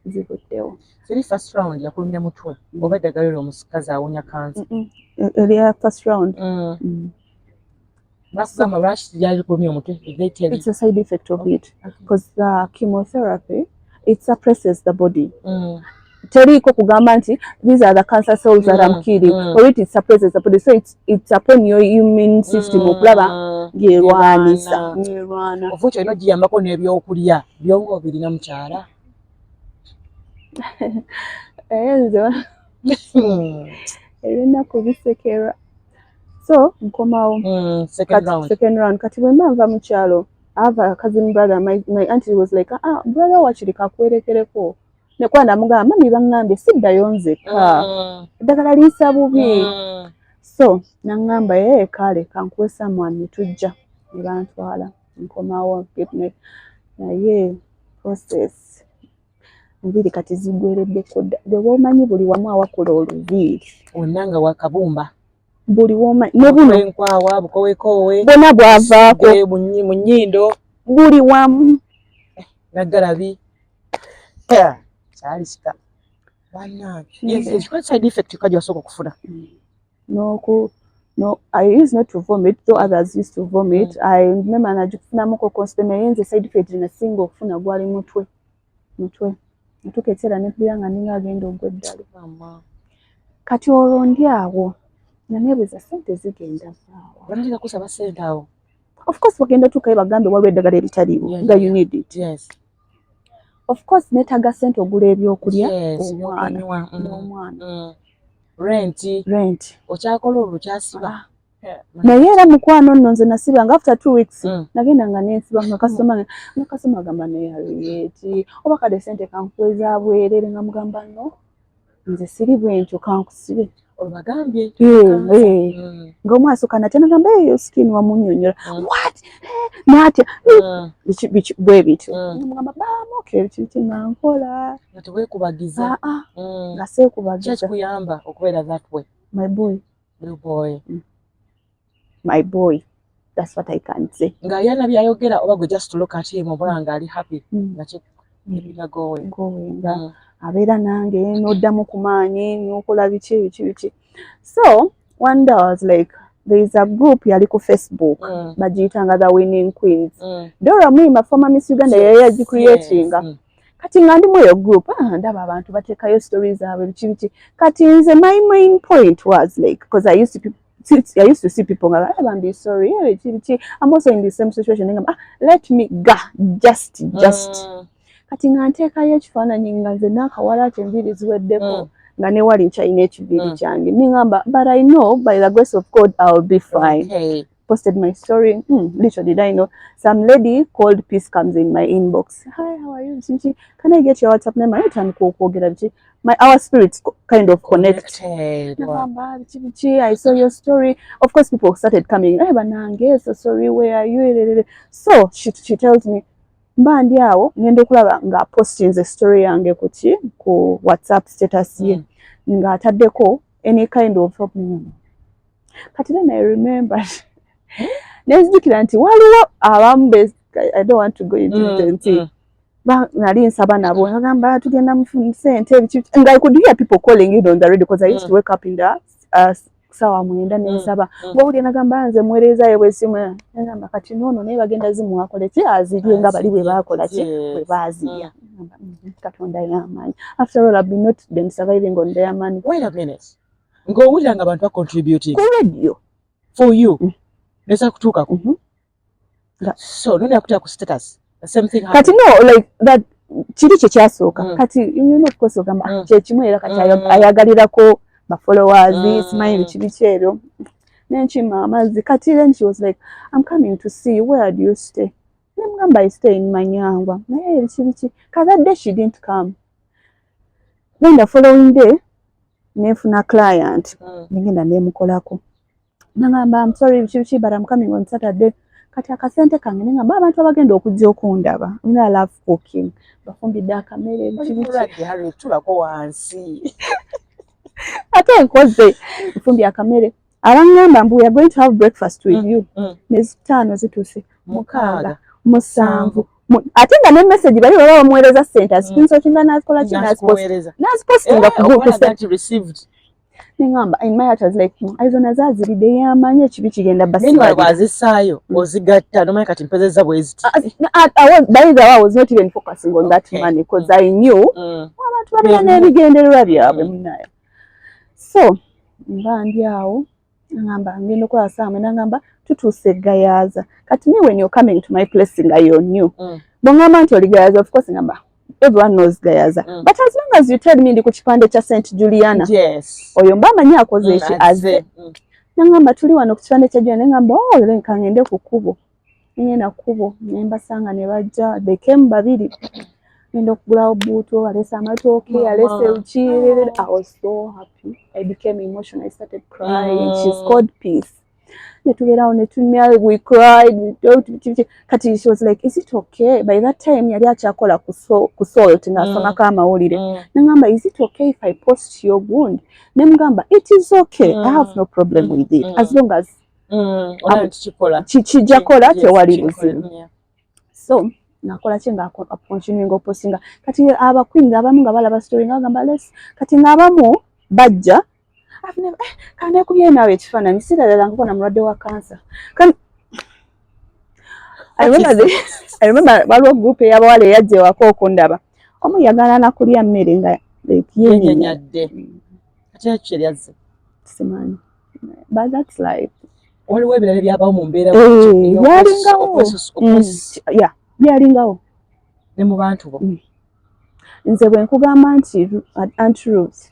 zivuddewo. Siri first round yakulumya mutwe oba eddagala eryo omukazi awonya kansa? Eri first round. It's a side effect of it because the chemotherapy it suppresses the body. Teriko kugamba nti these are the cancer cells that I'm killing or it suppresses the body, so it's upon your immune system okulaba ng'erwanisa ng'erwana ofuuka eno giyambako n'ebyokulya byongo obirina mukyala enzo ebinaku bisekera. So nkomawo second round kati bwe mba nva mu kyalo I have a cousin brother, my auntie was like brother wakirika akwerekereko nekwa ndamugamba mami bangambye siddayo nzekka eddagala liisa bubi. So nangamba kale kankwesa mwami tujja ne bantwala nkomawo naye process enviiri kati zigwereddeko dda bwe bwomanyi buli wamu awakola oluviiri wonna nga wakabumba buli womanyi ne buno enkwawa bukowekowe bwonna bwavaako mu nnyindo buli wamu naggalabi kyali kika bannange ekikwa side effect kaji wasooka okufuna No, I used not to vomit, though others used to vomit. I remember najukufunamuko constantly nayenze side effect nasinga okufuna gwali mutwe. Natuketera nepulira nga ninga agenda ogweddalo. Kati olwo ndi awo nanebuuza ssente zigenda vaawa. Banateka kusaba ssente awo. Of course bagenda tukaye bagambe waliwo eddagala eritaliiwo nga you need it. Yes. Of course neetaaga ssente ogula ebyokulya n'omwana. Rent. Okyakola olwo kyasiba. Naye era mukwano nno nze nasibanga after 2 weeks nagenda nga nensiba nga kasoma agamba naye aliyeti oba kade ssente kankuweza bwerere nga mugamba no nze siri bwentyo kankusibe olubagambye ng'omwaso kanatya nagamba eyo skin wamunnyonnyola what natya bwe bityo mugamba bamuke kiti nga nkola nga teweekubagiza nga seekubagiza kyakikuyamba okubeera that way. My boy. My boy, that's what I can say. Nga yana byayogera oba gwe just look at him obula nga ali happy nakyo ebina going abeera nange n'oddamu ku maanyi n'okola biki. So one day I was like, there is a group yali ku Facebook bagiyitanga the Winning Queens. Dora Mwima former Miss Uganda yali yagicreatinga. Kati nga ndi mu eyo group ndaba abantu bateekayo stories zaabwe biki kati nze my main point was like because I used to see people nga I'm sorry I'm also in the same situation let me go just kati nga nteekayo ekifaananyi nga nze n'akawala enviiri ziweddeko nga ne wali nkyalina ekiviiri kyange ningamba but I know by the grace of God I'll be fine. Posted my story. Little did I know. Some lady called Peace comes in my inbox. Hi, how are you? Can I get your WhatsApp number? Our spirits kind of connected. I saw your story. Of course, people started coming. So sorry, where are you? So she tells me, mbandi awo ngenda okulaba nga posting the story yange ku WhatsApp status ye nga ataddeko any kind of kati then I remembered nezijukira nti waliwo abamu I don't want to go into detail nali nsaba nabo agamba tugenda mu sente and I could hear people calling it on the radio because I used to wake up in the sawa mwenda nensaba bwawulira nagamba nze mwerezayo bwesimu nagamba kati nono naye bagenda zimuwakole ki azirye nga bali bwe bakola ki bwe bazirya katonda y'amaanyi. After all I've been not been surviving on their money. Wait a minute. Ng'owulira nga abantu contributing ku radio for you nesa kutuukako so none yakutera ku status the same thing kati no like that kiri kyekyasooka kati of course ogamba kyekimu era kati ayagalirako ba followers smile kibiki ebyo nenkima amazzi kati then she was like I'm coming to see you, where do you stay? Nemugamba I stay in Manyangwa naye kibiki that day she didn't come. Then the following day nefuna client ningenda nemukolako nangamba I'm sorry biki but I'm coming on Saturday. Kati akasente kange ningamba abantu abagenda okujja okundaba I love cooking bafumbidde akamere biki Harry tulako wansi ate nkoze nfumbye akamere abangamba we are going to have breakfast with you nezitaano zituuse 6 7 ate nga ne message bali baba bamuweereza ssente screenshotinga nazikola ki nazipostinga ku group ningamba in my heart was like izo nazaziride yamanye ekibi kigenda basibazisaayo ozigatta nomanya kati mpezeza bweziti I was not even focusing on that money because I knew abantu balina n'ebigendererwa byabwe munayo. So nga ndi awo ngamba ngenda okukola samwe nangamba tutuuse Gayaza kati me when you're coming to my place nga you're new bongamba nti oli Gayaza of course ngamba everyone knows Gayaza but as long as you tell me ndi ku kipande kya St Juliana oyo mba manyi akoze eki aze nangamba tuli wano ku kipande kya Juliana ngamba lenka ngende ku kubo nyina kubo nembasanga ne bajja they came babiri ngenda okugulawo buutu alesa amatooke alesa uchi I was so happy. I became emotional. I started crying. She's called Peace. Netugerawo netumya, we cried, we talked. Kati she was like, is it okay? By that time yali akyakola ku Salt ng'asomako amawulire. Nangamba, is it okay if I post your wound? Nemugamba, it is okay. I have no problem with it as long as kijja kola tewali buzibu. So nakola ki nga continuing opostinga. Kati abakwinga abamu nga balaba story nga bagamba less. Kati ng'abamu bajja kandi kubye nawe ekifaananyi siralala nkubona mulwadde wa cancer. I remember waliwo group ey'abawala eyajja ewaka okundaba. Omu yagala nakulya mmere nga yenyenyadde. Ate ekyo yazze. Simanyi. But that's life. Waliwo ebirala byabawo mu mbeera byalingawo ne mu bantu bo. Nze bwe nkugamba nti Aunt Ruth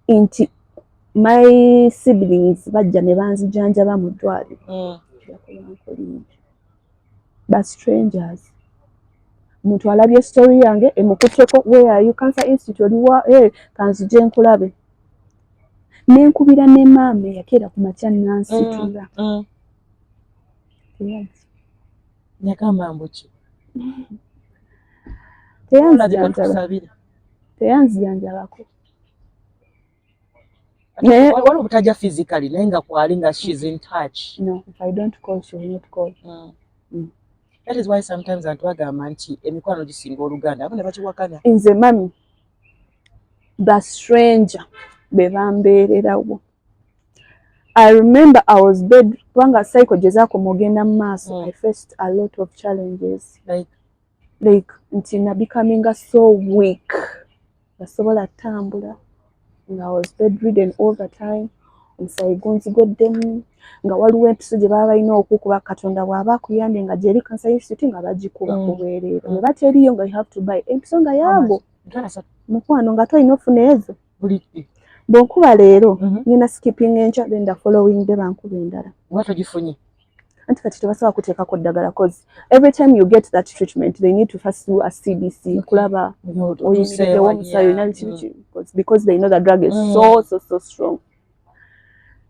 nti my siblings bajja ne banzijanjaba mu ddwaliro. But strangers. Muntu alabye story yange emukutteko, where are you? Cancer Institute oliwa kanzije nkulabe. Nenkubira ne maama yakeera ku makya nansitula. Nyagamba mbuki. Teyanzijanjabako. Waliwo butajja physically naye nga kwali nga she's in touch. No, if I don't call, she will not call. That is why sometimes abantu bagamba nti emikwano gisinga oluganda abo ne bakiwakanya. Nze mami the stranger be bambeererawo. I remember I was bed kubanga cycle gezaako mugenda mu maaso. I faced a lot of challenges like nti na becoming so weak nasobola tambula nga I was bedridden all the time. Omusayi gunzigoddemu nga waliwo empiso gye baba balina okukuba Katonda bw'aba akuyambye nga gyeri Cancer Institute nga bagikuba ku bwereere. Bwe bateriyo nga you have to buy empiso nga yaago mukwano nga tolina ofuna ezo. Bw'onkuba leero ngenda skipping enkya then the following day bankuba endala. Watogifunye. Anti kati tebasobola kuteekako ddagala cause every time you get that treatment they need to first do a CBC kulaba oyimiriddewo omusayi because they know the drug is so strong.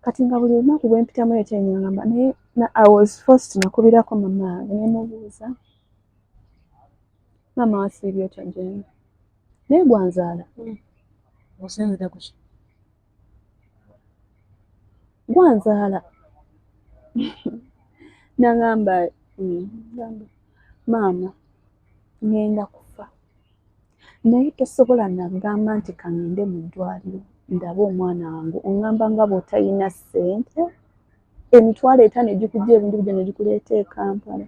Kati nga buli lunaku bwe mpitamu ekyenyangamba naye I was forced nakubirako mama ne mubuuza mama wasiibye otya Jane naye gwanzaala osinzira kuki gwanzaala nagamba maama ngenda kufa naye tosobola nagamba nti kangende mu ddwaliro ndaba omwana wange ongamba nga bw'otalina ssente emitwalo 5 egikujja ebintu byo ne gikuleeta e Kampala.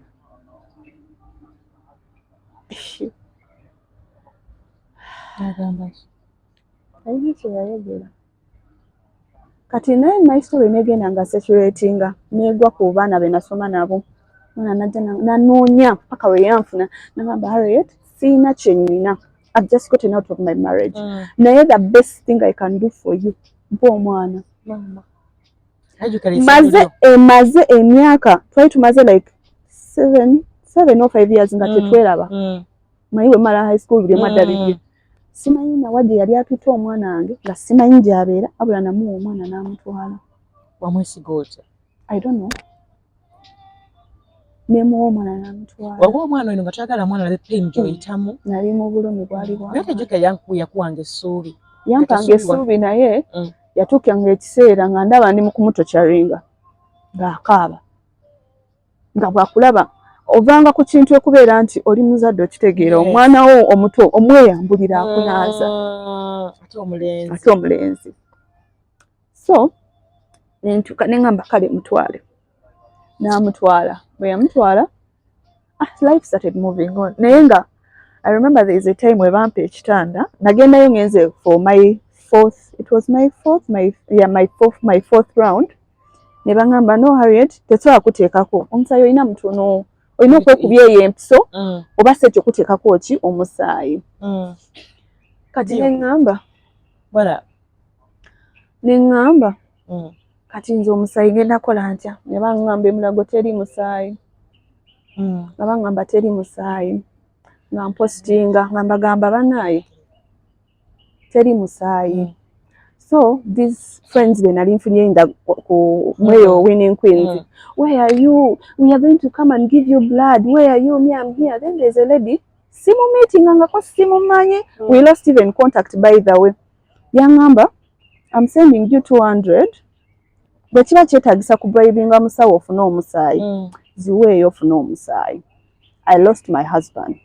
Alina kye yayogera. Kati naye my story negenda nga saturatinga negwa ku baana be nasoma nabo. Mwana najja nanoonya paka we yanfuna nagamba Harriet sina kye nnina. I've just gotten out of my marriage. Naye the best thing I can do for you mpo omwana. Maze emyaka twali tumaze like 7 or 5 years nga tetweraba. Mayiwe mala high school buli mwadda bibye. Simanyi na wadde yali atutte omwana wange nga simanyi gy'abeera abula namuwa omwana n'amutwala. Wamwesiga otya? I don't know. Nemuwa omwana n'amutwala. Wawa omwana oyo nga twagala mwana alabe pain gy'oyitamu. Nali mu bulumi bwali bwa. Naye tejjuka yakuwanga essuubi. Yampanga essuubi naye yatuukanga ekiseera nga ndaba ndi mu kumutokyaringa ng'akaaba. Nga bwakulaba ovanga ku kintu okubeera nti oli muzadde okitegeera omwana wo omuto omweyambulira akunaaza ate omulenzi. So nentuuka neŋŋamba kale mutwale n'amutwala. Bwe yamutwala life started moving on. Naye nga I remember there is a time we bampa ekitanda nagendayo ngenze for my fourth round ne baŋŋamba no Harriet tesobola kuteekako omusaayi olina mutono olina okwekubya eyo empiso oba si ekyo kuteekako ki omusaayi. Kati neŋŋamba kati nze omusaayi ngenda kola ntya ne baŋŋamba emulago teri musaayi nga baŋŋamba teri musaayi nga mpostinga nga mbagamba bannaaye teri musaayi. So these friends be nali nfunye in the mweyo winning queens. Where are you? We are going to come and give you blood. Where are you? Me, I'm here. Then there's a lady. Simu meeting angako simu manye. We lost even contact by the way. Young number, I'm sending you 200. Bwe kiba kyetaagisa kubribinga musawo ofune omusaayi. Ziweeyo ofune omusaayi. I lost my husband.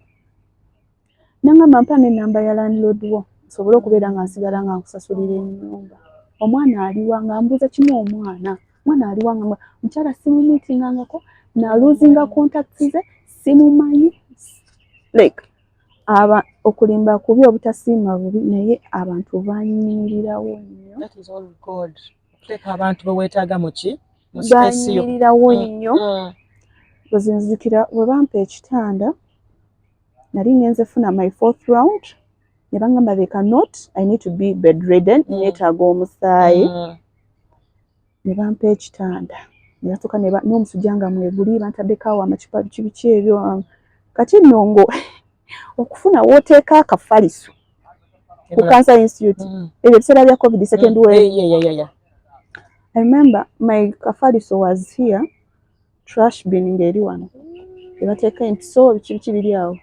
Nangamba mpa n'ennamba ya landlord wo. Nsobole okubeera nga nsigala nga nkusasulira ennyumba. Omwana aliwa nga mbuuza kimu omwana. Mwana aliwa nga mukyala simu meeting angako. Na losing contacts ze simumanyi. Like okulimba kubi obutasiima bubi naye abantu banyimirirawo nnyo. That is all God. Okuteeka abantu beweetaaga mu ki? Mu space yo. Banyimirirawo nnyo. Nzijukira bwe bampa ekitanda nali ngenze funa my 4th round ne bangamba they cannot, I need to be bedridden, neetaaga omusaayi. Ne bampa ekitanda ne batuuka n'omusujja nga mweguli bantaddeko awo amacupa biki ebyo. Kati nno okufuna wooteeka akafaliso ku Cancer Institute ebyo ebiseera bya COVID second wave. I remember my kafaliso was here, trash bin ng'eri wano ebateeka empiso biki biri awo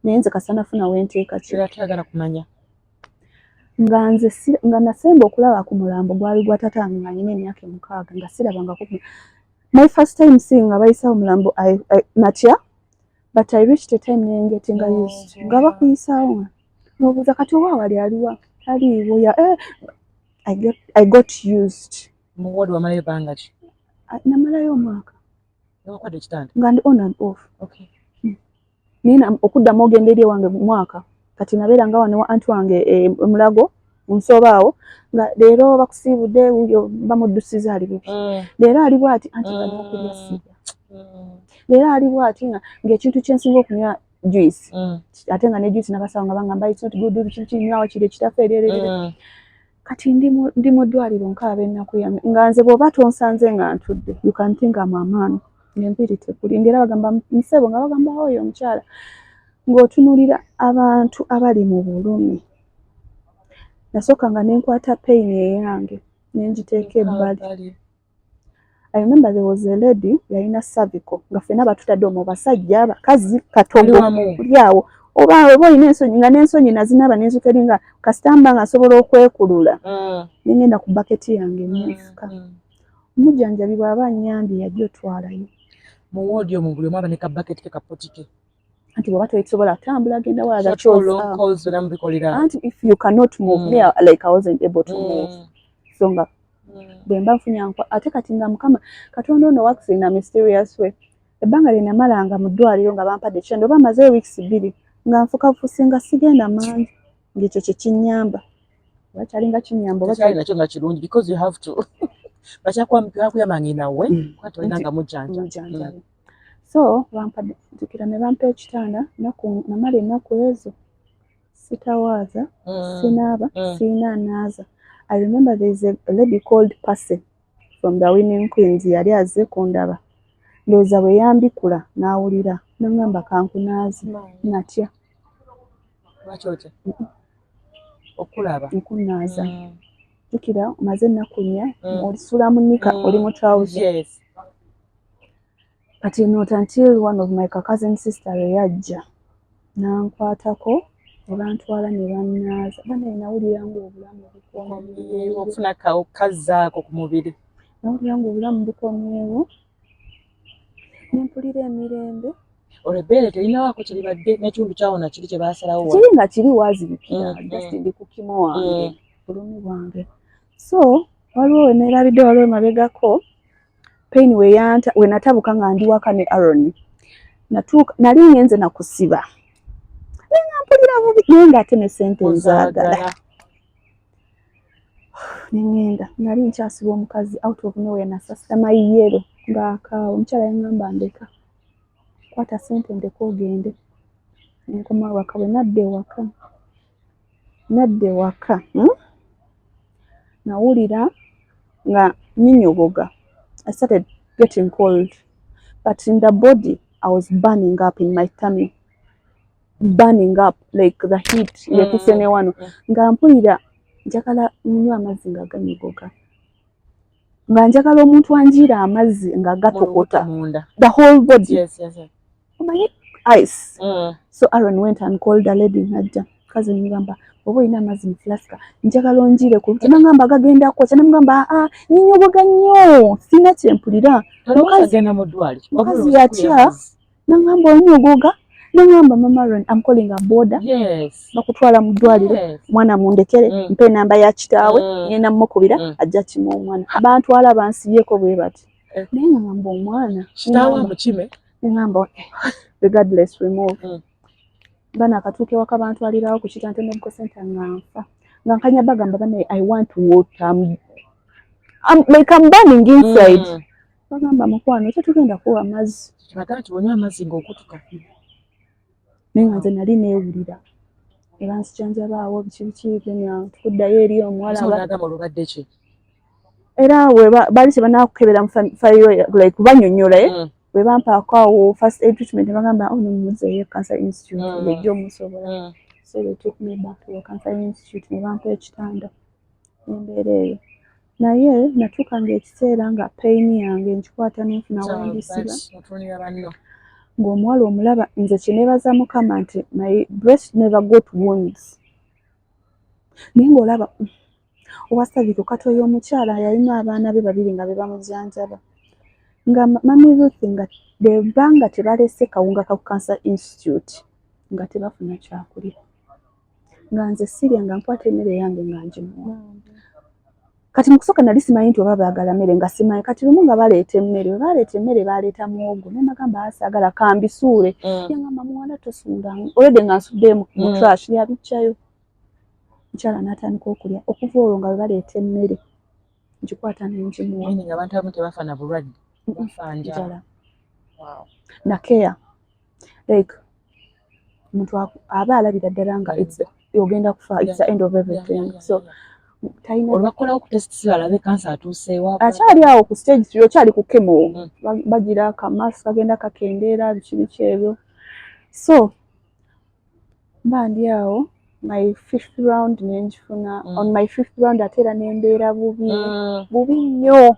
naye nze kasana funa wenteeka kyagala kumanya nga nasemba okulaba ku mulambo gwali gwa tatange nga nyina emyaka 6 nga sirabangako. My first time seeing abayisawo mulambo natya, but I reached a time getting used nga bakuyisawo nobuuza kati oba wali aliwa aliwo I got used. Mu ward wamalayo banga ki? Namalayo omwaka wakwadde ekitanda nga ndi on and off. Okay. Nina okuddamu ogenda eri wange mu mwaka kati nabeera nga wano anti wange Mulago Nsobaawo nga leero bakusiibudde bamuddusiza ali bubi. Leero ali bw'ati anti balina siga. Leero ali bw'ati ng'ekintu kyensinga okunywa juice. Ate nga ne juice nabasawo nga bangamba it's not good kinywawo kiri ekitafe ererere. Kati ndi mu ddwaliro nkaaba ennaku yange nga nze bw'oba tonsanze nga ntudde you can think I'm a man. Ng'empiri tekuli ng'era bagamba musebo nga bagamba oyo omukyala ng'otunuulira abantu abali mu bulumi. Nasooka nga nenkwata pain eyange nenjiteeka ebbali. I remember there was a lady yalina cervical nga ffenna batutadde omwo basajja abakazi katogo kuli awo oba olina ensonyi nga n'ensonyi nazinaaba nenzuka eri nga kasitamba nga asobola okwekulula. Nengenda ku baketi yange nenfuka. Omujjanjabi bw'aba annyambye yajja otwalayo. Mu woodi omwo buli omu aba ne kabaketi ke kapotike. Anti bw'oba tosobola kutambula agenda wala gakyoosa. If you cannot move, like I wasn't able to move. So nga bwe mba nfunye ate kati nga Mukama Katonda ono works in a mysterious way. Ebbanga lye namalanga mu ddwaliro nga bampadde ekitanda oba maze weeks 2 nga nfukafuuse nga sigenda mangi ng'ekyo kye kinnyamba. Bakyalinga kinnyamba oba kyali nakyo nga kirungi because you have to. Bakyakuyamba ng'inawe kwati olina nga mujjanjabi. So bampadde njukira ne bampa ekitanda namala ennaku ezo sitawaaza sinaaba siina naaza. I remember there is a lady called Pase from the Winning Queens yali azze kundaba ndowooza bwe yambikula n'awulira n'angamba kankunaazi natya lwaki otya okulaba nkunaaza. Jukira omaze ennaku 4 olisula mu nnika oli mu trouser. Kati not until one of my cousin sister yajja nankwatako ne bantwala ne bannaaza. Bana nawulira ng'obulamu bukomyewo okufuna kazzaako ku mubiri. Nawulira ng'obulamu bukomyewo nempulira emirembe. Olw'ebbeere terinawaako kiribadde n'ekiwundu kyawona kiri kye baasalawo kiri nga kiri waazibikira just ndi ku kimo wange bulumi bwange. So waliwo we neerabidde waliwo emabegako pain we natabuka nga ndi waka ne Aaron. Nali ngenze nakusiba nenga mpulira bubi naye ng'ate ne ssente nzaagala. Nengenda nali nkyasiba omukazi out of nowhere nasasita mayero ng'akaawa. Omukyala yaŋŋamba ndeka kwata ssente ndeka ogende. Nkoma waka bwe nadda ewaka nawulira nga nnyinyogoga. I started getting cold, but in the body, I was burning up in my tummy. Burning up, like the heat. Nga mpulira njagala nnyo amazzi nga ganyigoga nga njagala omuntu anjira amazzi nga gatokota the whole body. Yes. Omanyi ice. So Aaron went and called the lady najja kazi ngamba oba olina amazzi mu flaska njagala onjire ku luti nangamba gagenda kwokya namugamba nyinyoboga nnyo sina kyempulira mukazi yatya nangamba onyogoga nangamba mama Aaron I'm calling a border bakutwala mu ddwaliro mwana mundekere mpe namba ya kitaawe ngenda mukubira ajja kima omwana bantwala bansiyeko bwe bati naye ngamba omwana kitaawe mukime ngamba regardless remove bana akatuuke waka bantwalirawo ku Kitante Medical Center nga nfa nga nkanya bagamba bane I want water I'm like I'm burning inside bagamba mukwano tetugenda kuwa amazzi batatu bonywa amazzi ng'okutuka naye nga nze nali neewulira era nsijanjabaawo biki tukuddayo eri omuwala era we bali tebanakukebera mu like banyonnyola we bampaako awo first aid treatment bagamba ono mumuzeeyo Cancer Institute lejjo musobola so they took me back to the Cancer Institute ne bampa ekitanda embeera eyo naye natuuka ng'ekiseera nga pain yange nkikwata n'enfuna wendisiba ng'omuwala omulaba nze kyeneebaza Mukama nti my breast never got wounds naye ng'olaba owasabiko katoyo omukyala yalina abaana be babiri nga be bamujjanjaba nga Mami Ruth nga bwebanga tebalese kawunga ka Cancer Institute nga tebafuna kyakulya nga nze sirya nga nkwata emmere yange nga ngimuwa kati mukusooka nali simanyi nti oba baagala mmere nga simanyi kati lumu nga baleeta emmere baleeta muwogo naye nagamba asaagala kambisuule yangamba muwala tosunda olwedde nga nsudde mu trash yabikyayo mukyala n'atandika okulya okuva olwo nga bwe baleeta emmere ngikwata n'engimuwa nga abantu abamu tebafa na bulwadde njala nakeya like omuntu aba alabira ddala nga ogenda kufa it's the end of everything so olwakolawo ku test balabe kansa atuuseewo akyali awo ku stage 3 okyali ku kemo bagira akamaaso kagenda kakendeera biki ebyo so bandi awo my 5th round nenjifuna on my 5th round ate era nembeera bubi nnyo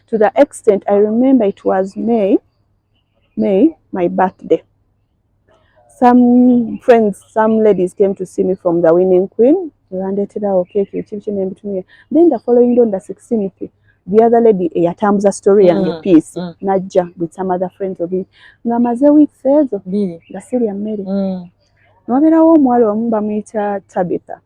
to the extent I remember it was May my birthday. Some friends, some ladies came to see me from the Winning Queen. Then the following day on the 16th, the other lady yatambuza story and peace najja with some other friends of me nga maze weeks ezo nga Sylvia Mary nwabeerawo omuwala omu bamuyita Tabitha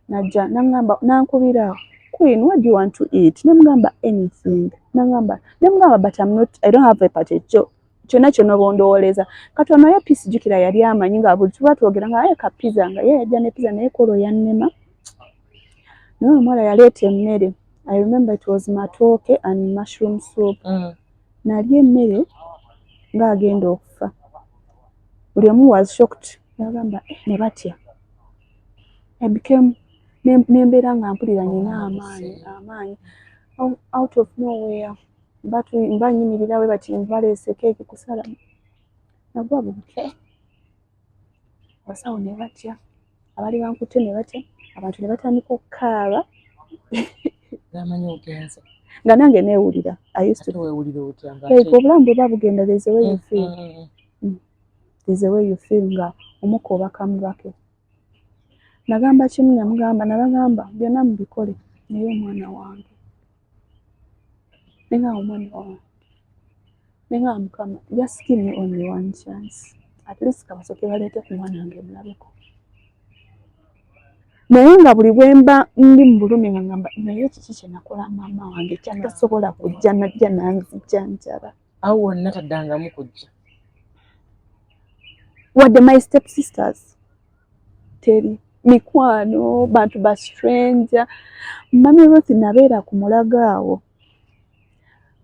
najja nangamba nankubira Queen, what do you want to eat? Namugamba anything. Namugamba but I don't have a potato. Kyonna kyonna bondowoleza. Katono ya piece jukira yali amanyi nga buli tuba twogera nga aye ka pizza nga ye yajja ne pizza naye kolo yannema. Naye omwala yaleeta emmere. I remember it was matoke and mushroom soup. Nalya emmere ng'agenda okufa. Buli omu was shocked. Nagamba ne batya. I became nembeera nga mpulira nina amaanyi out of nowhere mba nyimirira we bati baleese keeki kusala nagwa buke abasawo ne batya abali bankutte ne batya abantu ne batandika okukaaba nga nange neewulira obulamu bwe babugenda there's a way you feel nga omuka obakamubake nagamba kimu nabagamba byonna mubikole naye omwana wange nenga Mukama just give me only one chance at least kabasoke baleete ku mwana wange mulabeko naye nga buli bwemba ndi mu bulumi nga ngamba naye kiki kye nakola maama wange kyatasobola kujja najja nanzijjanjaba awo wonna taddangamu kujja wadde my step sisters teri mikwano bantu ba stranger Mami Ruth nabeera ku mulago awo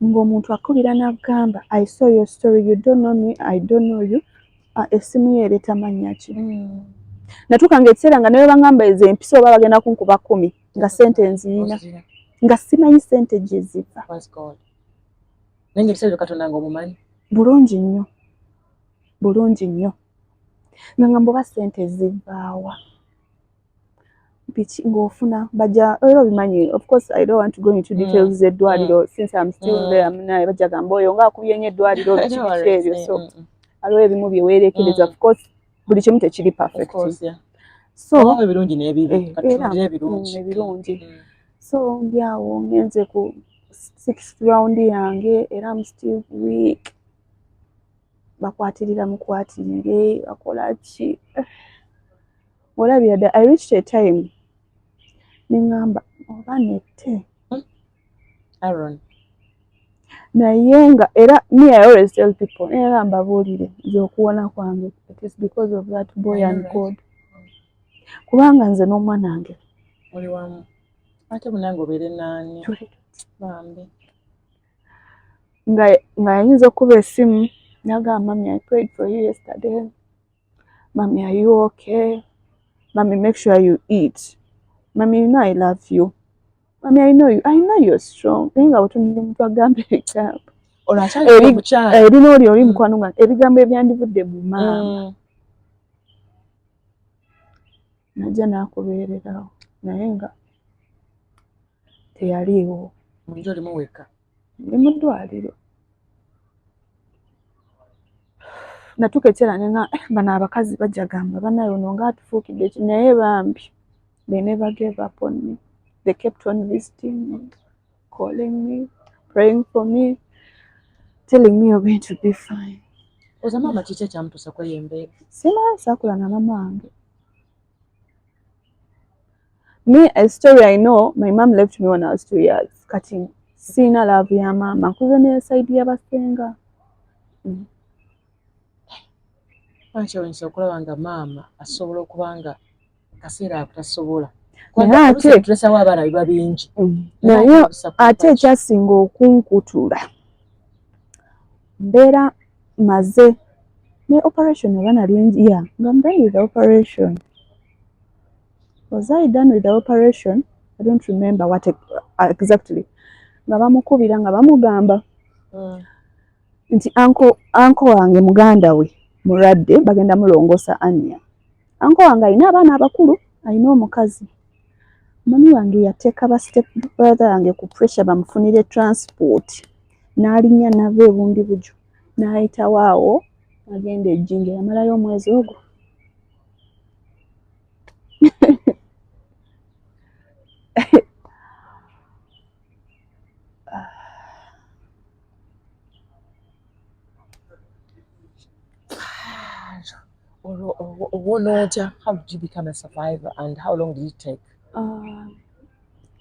ng'omuntu akubira n'agamba I saw your story you don't know me I don't know you essimu ye ereeta mannya ki natuuka ng'ekiseera nga naye bagamba ezo empisa oba bagenda kunkuba 10 nga sente nziyina nga simanyi sente gye ziva naye ebiseera Katonda ng'omumanyi bulungi nnyo nga ngamba oba sente zivaawa biki ng'ofuna bajja era obimanyi, of course I don't want to go into details z'eddwaliro since I'm still there naye bajja gamba oyo ng'akubye nnyo eddwaliro biki biki ebyo, so aliwo ebimu bye weerekereza, of course buli kimu tekiri perfect, so ebirungi n'ebibi ebirungi. So ndi awo ngenze ku 6th round yange era I'm still weak, bakwatirira mukwatirire bakola ki olabira da I reached a time ningamba oba nette Aaron naye nga era me I always tell people era mbabuulire nze okuwona kwange it is because of that boy and God, kubanga nze n'omwana wange oli wamu ate munange obeere naani bambi nga yayinza okuba essimu nagamba mami I prayed for you yesterday, mami are you okay, mami make sure you eat, mami you know I love you, mami I know you're strong. Naye nga otunira omuntu agamba ebigambo erina oli mukwano gwange ebigambo ebyandivudde mu maama najja n'akubeererawo naye nga teyaliiwo munju olimu wekka ndi mu ddwaliro. Natuuka ekyera nenga bano abakazi bajja gamba banaye ono ng'atufuukidde eki, naye bambi they never gave up on me. They kept on visiting me, calling me, praying for me, telling me you're going to be fine. Oza mama kiki ekyamutuusa kweyo embeera? Simanyi saakula na mama wange. Me, a story I know, my mom left me when I was 2 years. Kati sina love ya mama. Nkuze ne side y'abasenga. Lwaki oyinza okulaba nga maama asobola okuba nga kaseera akutasobola? Ate tulesawo abaana biba bingi. Naye ate ekyasinga okunkutula mbeera maze ne operation oba nali nga I'm done with the operation. Was I done with the operation? I don't remember what exactly. Nga bamukubira nga bamugamba nti anko wange muganda we mulwadde bagenda mulongosa Anya. Anko wange alina abaana abakulu, alina omukazi. Mami wange yateeka ba step brother wange ku pressure bamufunire transport. N'alinnya nava ebundi bujo. N'ayitawo awo agenda ejjinja yamalayo omwezi ogwo. How did you become a survivor and how long did it take?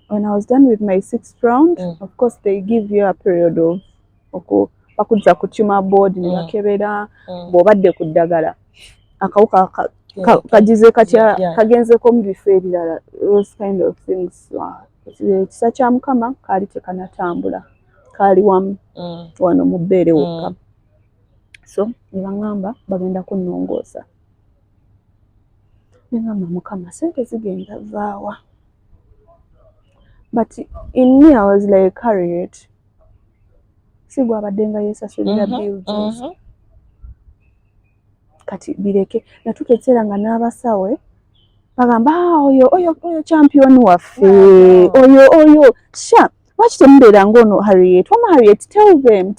When I was done with my 6th round, of course they give you a period of bakujja ku tumor board ne bakebera bw'obadde ku ddagala akawuka kagize katya kagenzeko mu bifo ebirala, those kind of things. Ekisa kya Mukama kaali tekanatambula, kaali wamu wano mu bbeere wokka. So ne baŋŋamba bagenda kunnongoosa. Ne ngamba Mukama sente zigenda vaawa. But in me I was like, Harriet, sigwa abadde nga yeesasulira bills. Kati bireke. Natuuka ekiseera nga n'abasawe bagamba oyo champion waffe oyo sha lwaki temubeera ng'ono Harriet? Wama Harriet, tell them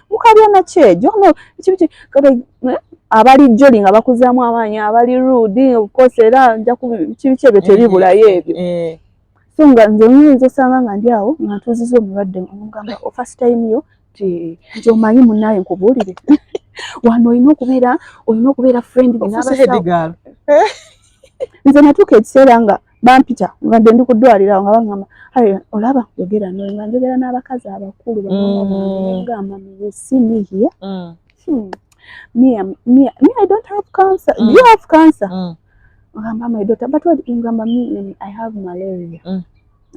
mukabya nakyejo ono ekibiki abali joli nga bakuzaamu amaanyi abali rude of course era nja ku kibiki ebyo teribulayo ebyo. So nga nze nyinza osanga nga ndi awo nga ntuuziza omulwadde ngamba first time yo omanyi munnaye nkubuulire wano olina okubeera friend n'abasawo. Nze natuuka ekiseera nga bampita nga ndi ku ddwaliro awo nga baŋŋamba olaba yogera n'oyo nga njogera n'abakazi abakulu bagamba see me here. Me I don't have cancer. Do you have cancer? Ngamba my daughter, but what ngamba me I have malaria.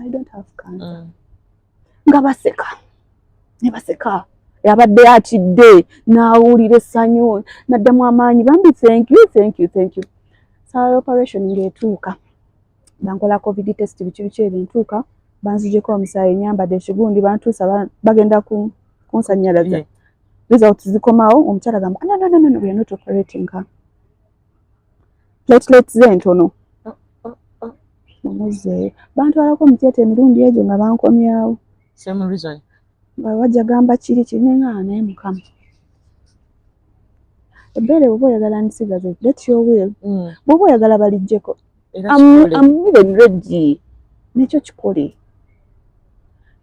I don't have cancer. Nga baseka yabadde atidde n'awulira essanyu n'addamu amaanyi bambi thank you. So operation ng'etuuka bankola covid test biki ebyo ntuuka banzijeko omusaayi nyambadde ekigundi bantuusa bagenda kunsanyalaza. Results zikomawo omukyala gamba no we are not operating her. Platelets ze ntono. mumuzeeyo bantwalako mu theatre emirundi egyo nga bankomyawo Same reason. wajja gamba kiri kinenga naye mukama ebbeere bw'oba oyagala nsigaze let your will bw'oba oyagala balijjeko I'm even ready nekyo kikole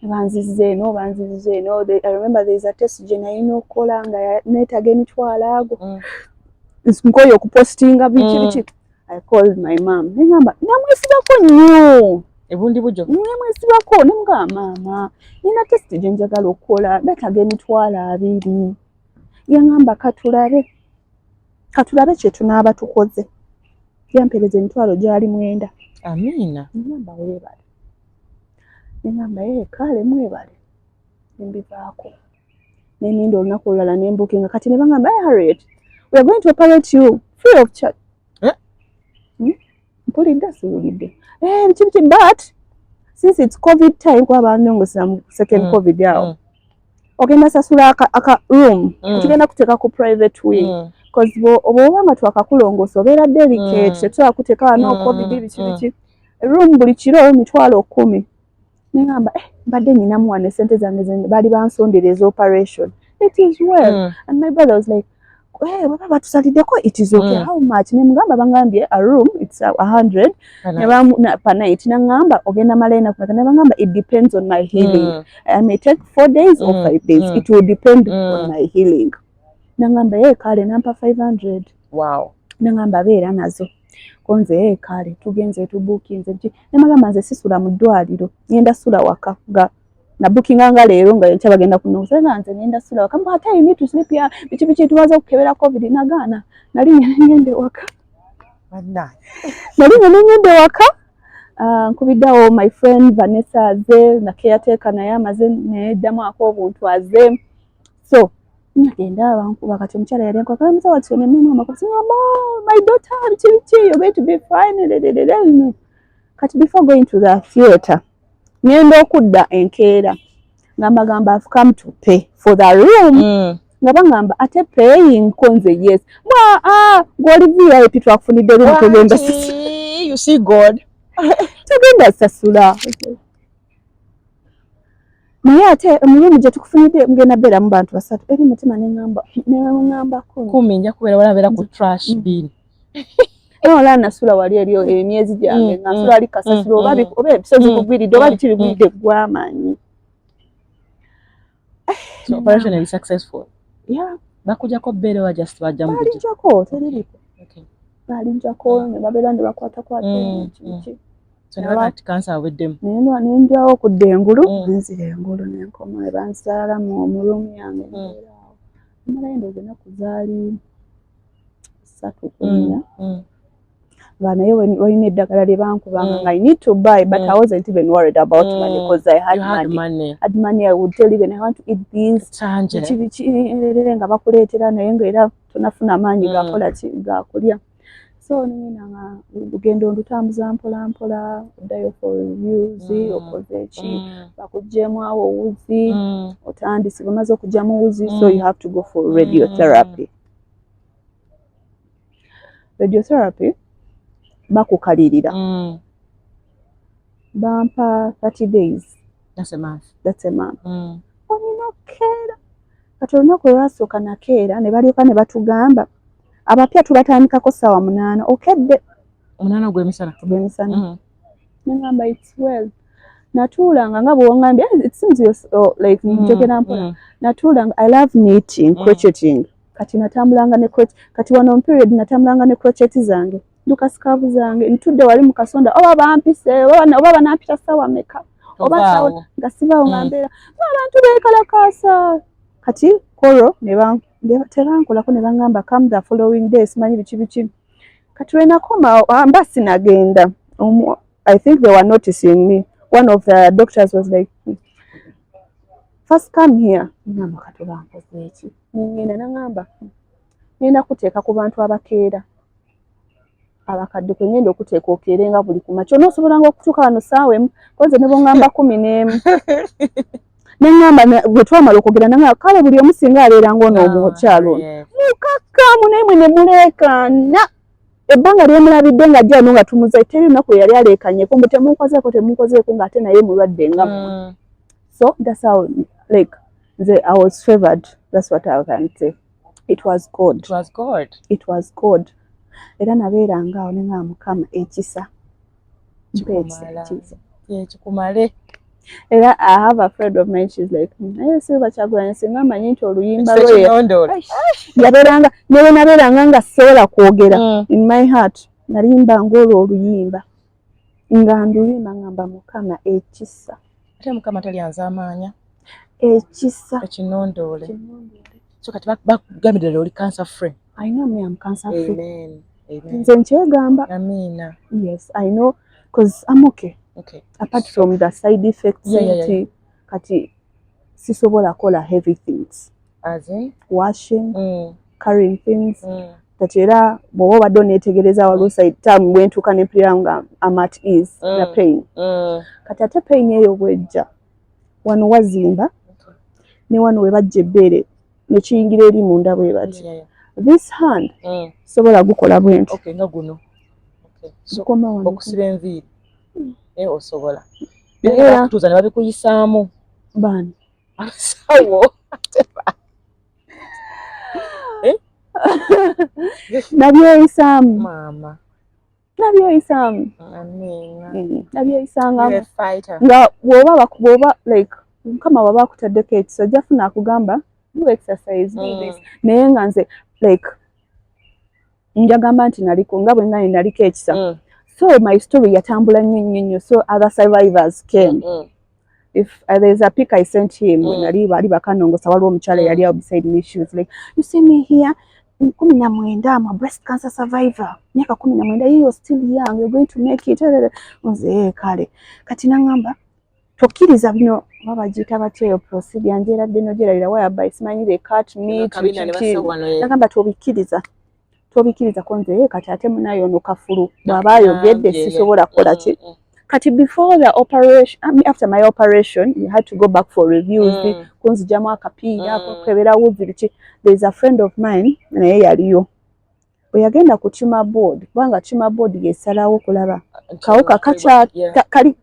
banzize eno I remember there is a test gye nalina okukola nga neetaga emitwalo ago nkoye okupostinga biki I called my mom nengamba namwesibako nnyo ebundi bujo namwesibako nemugamba maama nina test gye njagala okukola neetaga emitwalo 2 yangamba katulabe kye tunaaba tukoze yampereza emitwalo gyali 9 amina nengamba weebale nengamba kale mwebale nembivaako neninda olunaku olulala nembukinga kati ne bangamba Harriet we are going to operate you free of charge mpulidde siwulidde biki but since it's covid time kwa banongosera mu second covid awo ogenda sasula aka room tugenda kuteeka ku private wing because oba nga twakakulongoosa obeera delicate tetwa kuteeka no covid biki room buli kiro 10,000 nengamba mbadde nyinamu wane sente zange bali bansondereza operation it is well and my brother was like baba batusaliddeko it is okay how much nemugamba bangambye a room it's 100 per night nangamba ogenda malena kuna nebangamba it depends on my healing I may take 4 days or 5 days it will depend on my healing nangamba kale nampa 500 wow nangamba beera nazo konze kale tugenze tubukinze nemagamba nze sisula mu ddwaliro ngenda sula waka ga na bookinga nga leero nga ncha bagenda kunoza nze ngenda sula waka mbata you need to sleep here biki tuwaza kukebera covid nagana nali ngende waka nkubiddawo my friend Vanessa aze na caretaker naye amaze neddamu ak'obuntu aze so ngenda bankuba kati omukyala yali ankwa msa wati ne mama amakosi my daughter biki you're going to be fine kati before going to the theatre ngenda okudda enkeera ngamba I've come to pay for the room nga bangamba ate paying konze yes gwoli VIP twakufunidde room tugenda you see God tugenda sasula naye ate omulumu gye tukufunidde mugenda beera mu bantu 3 eri mutima nengamba kumi nja kubeera walabeera ku trash bin ola nasula wali eriyo emyezi gyange nasula ali kasasula oba ebisozi kugwiridde oba biki bigwiridde gw'amaanyi so operation is successful yeah bakujjako bbeere wa just bajjamu balijjako teririiko balijjako ne babeera ne bakwatakwata kiki so nebakati kansa aweddemu nenjawo okudda engulu nzira engulu nenkoma ne banzaala mu mulumu yange neeraawo amalayo ndowooza ennaku zaali 3 naye walina eddagala lye bankubanga I need to buy but I wasn't even worried about money because I had money. I would tell even I want to eat this biki nga bakuleetera naye ngaera tonafuna maanyi gakola gakulya so nina nga lugendo ndutambuza mpola mpola oddayo for reviews okoze ki bakuggyemu awo wuzi otandise bamaze okugyamu wuzi so you have to go for radiotherapy bakukalirira bampa 30 days that's a month onina okukeera kati olunaku olwasooka nakeera ne balyoka ne batugamba abapya tubatandikako 8:00 okedde 8 gw'emisana nengamba it's well natuulanga nga bwongambye it seems like njogera mpola natuulanga I love knitting crocheting kati natambulanga ne crochet kati wano period natambulanga ne crochet zange duka scarf zange ntudde wali mu kasonda oba bampise oba banampita sawa meka oba sawa ngasibawo ngambeera abantu beekalakaasa kati koro tebankolako ne bangamba come the following day simanyi biki kati lwenakoma mba sinagenda I think they were noticing me one of the doctors was like first come here ngamba kati bankoze eki ngenda nangamba ngenda kuteeka ku bantu abakeera abakadde kwe ngenda okuteeka okeerenga buli kumakya onoosobolanga okutuuka wano saawemu koze ne bongamba 11 nengamba bwe twamala okwogera nangamba kale buli omu singa abeeranga ono omukyalo ono mukakkamu naye mwe ne muleekaana ebbanga lyemulabidde nga ajja wano nga tumuza teri lunaku yali aleekanyeko mbu temunkozeeko ng'ate naye mulwadde nga mmwe. So that's how, like, I was favored. That's what I can say. It was God. It was God. It was God. Era nabeeranga awo ne nga Mukama ekisa. Kikumale. Era I have a friend of mine, she's like, Silver Kyagulanyi singa amanyi nti oluyimba lwe yabeeranga newe nabeeranga nga sobola kwogera in my heart nalimbanga olwo oluyimba nga nduyimba ngamba Mukama ekisa. Ate Mukama talyanza amaanya. Ekisa. Ekinondoole. So kati bakugambira oli cancer free. I know me, I'm cancer free. Amen. Amen. Nze nkyegamba. Amina. Yes, I know, because I'm okay. Okay. Apart from the side effects, kati sisobola kola heavy things. As in? Washing, carrying things. Kati era bw'oba obadde oneetegereza waliwo side time bwentuuka ne mpulira nga I'm at ease, na pain. Kati ate pain eyo bwejja wano wazimba ne wano we bajja ebbeere ne kiyingira eri munda bwe bati. This hand sobola gukola bwenti. Okay, nga guno. Okay. So Okoma okusiba enviiri. Osobola. Era kutuuza ne babikuyisaamu. Bani. Asawo. Nabyeyisaamu. Mama. Nabyeyisaamu. Amina. Nabyeyisangamu. Fighter. Nga bw'oba like Mukama bw'aba akutaddeko ekisa ojja funa akugamba do exercise, do this. Naye nga nze like njagamba nti naliko nga bwe nga naliko ekisa. So my story yatambula nnyo. So other survivors came. If there's a pic I sent him when ali bakanongosa waliwo omukyala yali out beside me, she was like, you see me here 19, I'm a breast cancer survivor. Myaka 19, you're still young, you're going to make it. Nze kale kati nangamba tokkiriza bino babagiyita batya procedure njera deno geralira whereby simanyi they cut meat nagamba tobikkiriza ko nze kati ate munayo no kafulu bw'aba ayogedde sisobola kukola ki. Kati before the operation, after my operation, you had to go back for reviews. Kunzijamu akapiira kukebera wuziri. There's a friend of mine naye yaliyo. Bwe yagenda ku tumor board, kubanga tumor board yesalawo kulaba kawuka kacha kali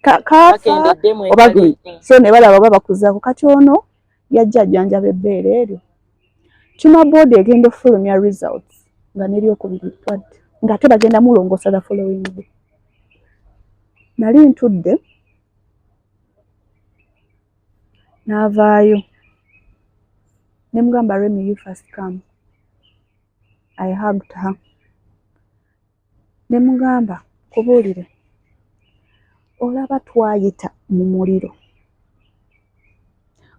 kafa oba so ne balaba baba kuzaako kati ono yajja ajjanjaba ebbeere eryo. Tumor board egenda ofulumya results nga neryokubiri twadde nga ate bagenda mulongosa the following day. Nali ntudde n'avaayo ne mugamba Remy, you first come. I hugged her. Ne mugamba kubuulire olaba twayita mu muliro.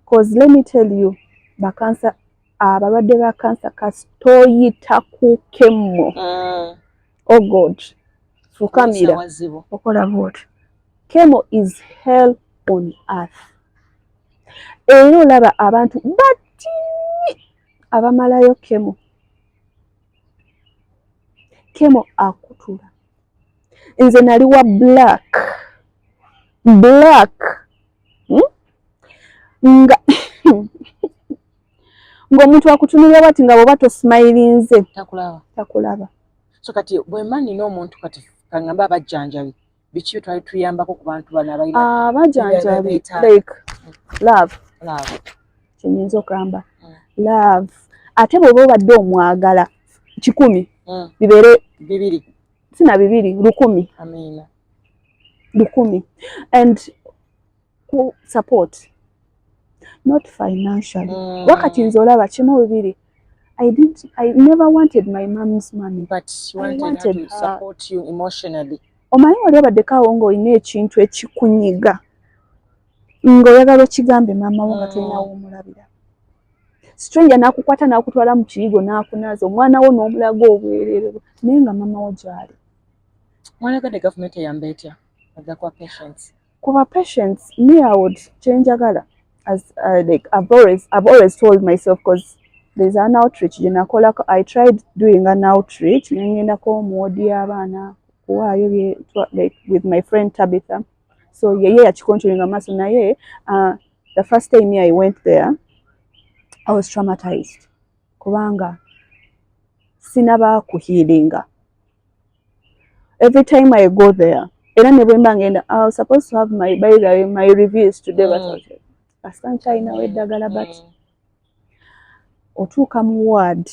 Cause let me tell you, abalwadde ba cancer kasi toyita ku chemo. Oh God. Fukamira okola bwoti. Chemo is hell on earth. Era olaba abantu bati abamalayo chemo akutula. Nze nali wa black nga ng'omuntu akutunulira bati nga bw'oba tosmilinze takulaba. So kati bwe mani n'omuntu kati kangamba abajjanjabi biki twali tuyambako ku bantu bana abayina abajjanjabi like love kyenyinza okugamba love ate bw'oba obadde omwagala 100 bibeere 2 sina 2 100. Amina. 100 and support not financially. Wakati nze olaba kimu 2 I never wanted my mom's money, but she wanted her to support you emotionally. Omanyi wali obaddeko awo ng'olina ekintu ekikunyiga ng'oyagala okigambe maama wo nga tolina w'omulabira. Stranger n'akukwata n'akutwala mu kiyigo n'akunaaza omwana wo n'omulaga obwereere naye nga maama wo gy'ali. Mwalagadde gavumenti eyamba etya agakwa patients? Kuba patients me I would kyenjagala as like I've always told myself, because there's an outreach I tried doing an outreach nengendako muwodi y'abaana kuwaayo like with my friend Tabitha. So yeye yakikontrolinga maaso naye the first time I went there I was traumatized kubanga sinaba kuhealinga every time I go there, era ne bwe mba ngenda, I was supposed to have my reviews today, but I was like, kasita nkyalinawo eddagala, but otuuka mu ward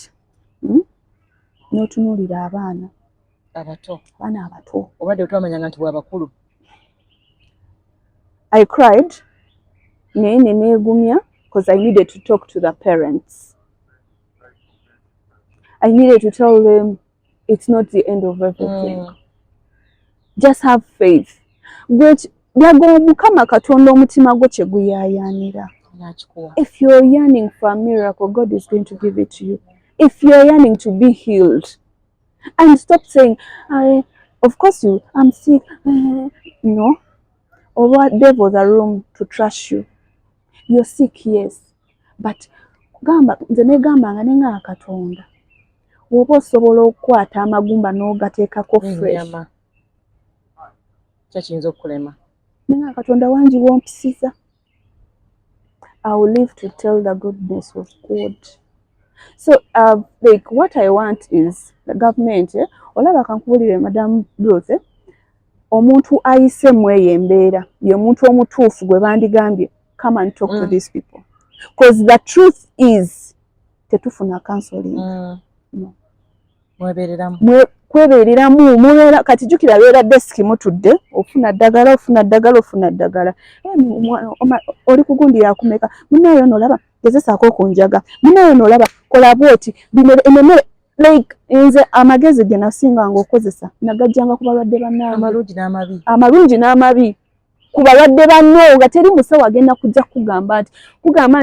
n'otunuulira abaana abato obadde otamanyanga nti bw'abakulu. I cried naye ne neegumya because I needed to talk to the parents. I needed to tell them it's not the end of everything. Just have faith. Byagoba Mukama Katonda omutima gwo kye guyaayaanira. If you're yearning for a miracle, God is going to give it to you. If you're yearning to be healed, and stop saying, of course I'm sick, no. Or what devils are room to trash you. You're sick, yes. But nze negambanga ne nga Katonda woba osobola okukwata amagumba n'ogateekako fresh. Kyakiyinza okukulema. Ne nga Katonda wangi wompisiza. I will live to tell the goodness of God. So, like, what I want is the government, olaba kankubulire Madam Ruth, omuntu ayise mweyo embeera, ye muntu omutuufu gwe bandigambye, come and talk to these people. Because the truth is, tetufuna counseling. No. Kwebeereramu mubeera kati jjukira beera desk mutudde ofuna ddagala oli kugundira akumeka munayo nolaba gezesaako okunjaga munayo nolaba kola bwoti emmere like nze amagezi ge nasinganga okozesa nagajjanga ku balwadde bannange amalungi n'amabi ku balwadde banno nga teri musawo agenda kujja kugamba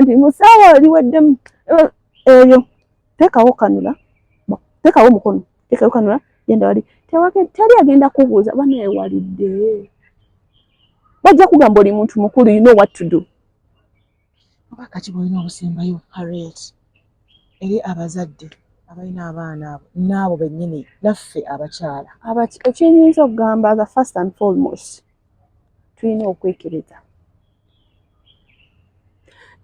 nti musawo oliweddemu eyo teekawo kanula teekawo mukono teekawo kanula yenda wali teri agenda kubuuza banaewalidde bajja kugamba oli muntu mukulu, you know what to do. Kati bwolina obusembayo Harriet eri abazadde abalina abaana abo n'abo bennyini naffe abakyala ekyenyinza okugamba the first and foremost tulina okwekebeza.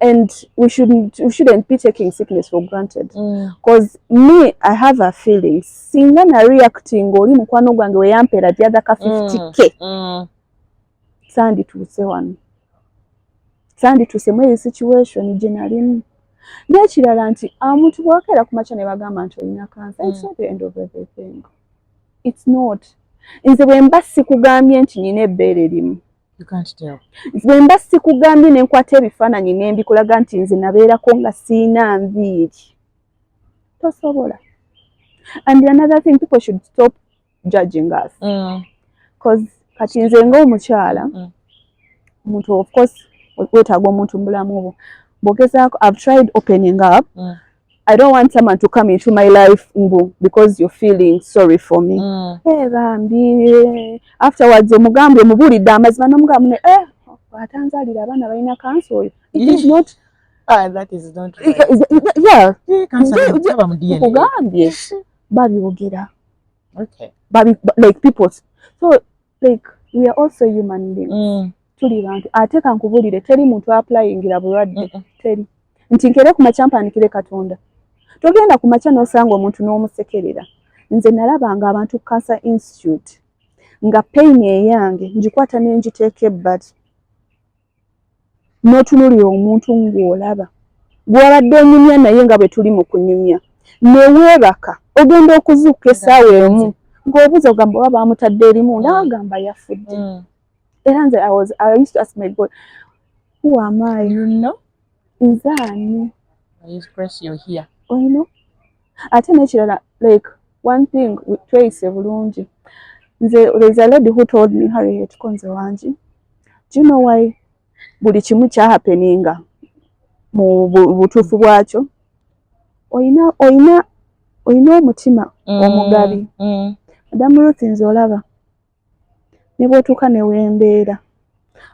And we shouldn't be taking sickness for granted. Because me, I have a feeling. Singa na reacting oli mukwano gwange we yampera the other ka 50k. Sandi tuuse wano. Sandi tuuse mwe situation generally. Nekirala nti omuntu bw'akeera ku makya ne bagamba nti olina cancer. It's not the end of everything. It's not. Nze bwe mba sikugambye nti nina ebbeere limu. You can't tell. Bwe mba sikugambye ne nkwata ebifaananyi ne mbikulaga nti nze nabeerako nga siina nviiri. Tosobola. And another thing, people should stop judging us. Because kati nze ng'omukyala, omuntu of course, weetaaga omuntu mu bulamu bwo. Bw'ogezaako, I've tried opening up. I don't want someone to come into my life because you're feeling sorry for me. Afterwards, omubulidde amazima n'omugambe atanzalira abaana balina cancer. It is not. That is not right. Yeah. Kugambye. Babyogera. Okay. Like people. So, like, we are also human beings. Tuli bantu. Ate kankubulire teri muntu applyingira bulwadde. Teri. Nti nkere ku makya mpandikire Katonda. Togenda ku makya n'osanga omuntu n'omusekerera. Nze nalabanga abantu Cancer Institute nga pain eyange ngikwata ne ngiteeka ebbali. N'otunuulira omuntu ng'olaba. Gw'obadde onyumya naye nga bwe tuli mu kunyumya. Neweebaka ogenda okuzuuka essaawa emu ng'obuuza ogamba oba baamutadde erimu n'agamba yafudde. Era nze I used to ask my God, who am I? You know? Nze ani? I express you here. Oh, you know? Ate n'ekirala, like, one thing tweyise bulungi. There's a lady who told me, Harriet Konze wangi, do you know why buli kimu kya happeninga mu butuufu bwakyo? Oyina omutima omugabi. Madamu Ruth nze olaba ne bw'otuuka ne wembeera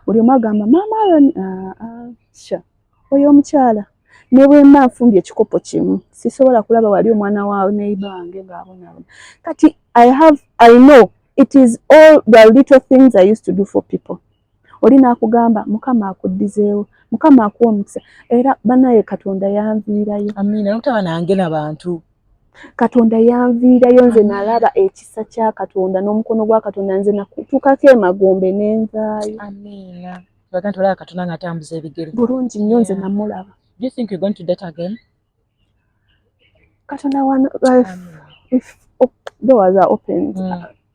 buli omu agamba maama Aaron sha oyo omukyala ne bwe mba nfumbye ekikopo kimu sisobola kulaba wali omwana waawe neighbor wange ng'abonaabona. Kati I know it is all the little things I used to do for people. Oli n'akugamba Mukama akuddizeewo, Mukama akuwa omukisa era bannaye Katonda yanviirayo. Amina, notaba nange n'abantu. Katonda yanviirayo nze nalaba ekisa kya Katonda n'omukono gwa Katonda nze nakutukako emagombe n'enzaayo. Amiina. Baga nti olaba Katonda ng'atambuza ebigere. Bulungi nnyo nze namulaba. Do you think you're going to date again? Katonda if doors are opened,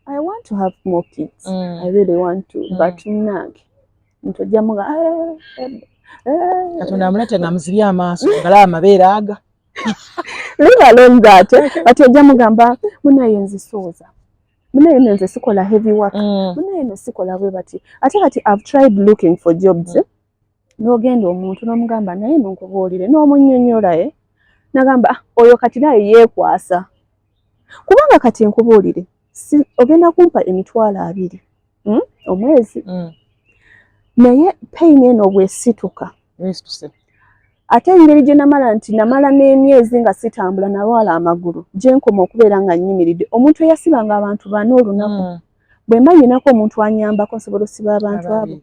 I want to have more kids. I really want to, but nag. Ntojja muga Katonda amulete nga muzibye amaaso ngala amabeere aga. Leave alone that. But ojja mugamba munaye nzisooza. Munaye nze sikola heavy work. Munaye no sikola bwe bati. Ate kati I've tried looking for jobs. N'ogenda omuntu n'omugamba naye nonkubuulire n'omunnyonnyola nagamba oyo kati naye yeekwasa. Kubanga kati nkubuulire ogenda kumpa emitwalo 2 omwezi. Naye pain eno bwesituka. Ate engeri gye namala nti namala n'emyezi nga sitambula nalwala amagulu gye nkoma okubeera nga nnyimiridde. Omuntu eyasibanga abantu 4 olunaku bwe mba nyinako omuntu anyambako nsobola osiba abantu abo.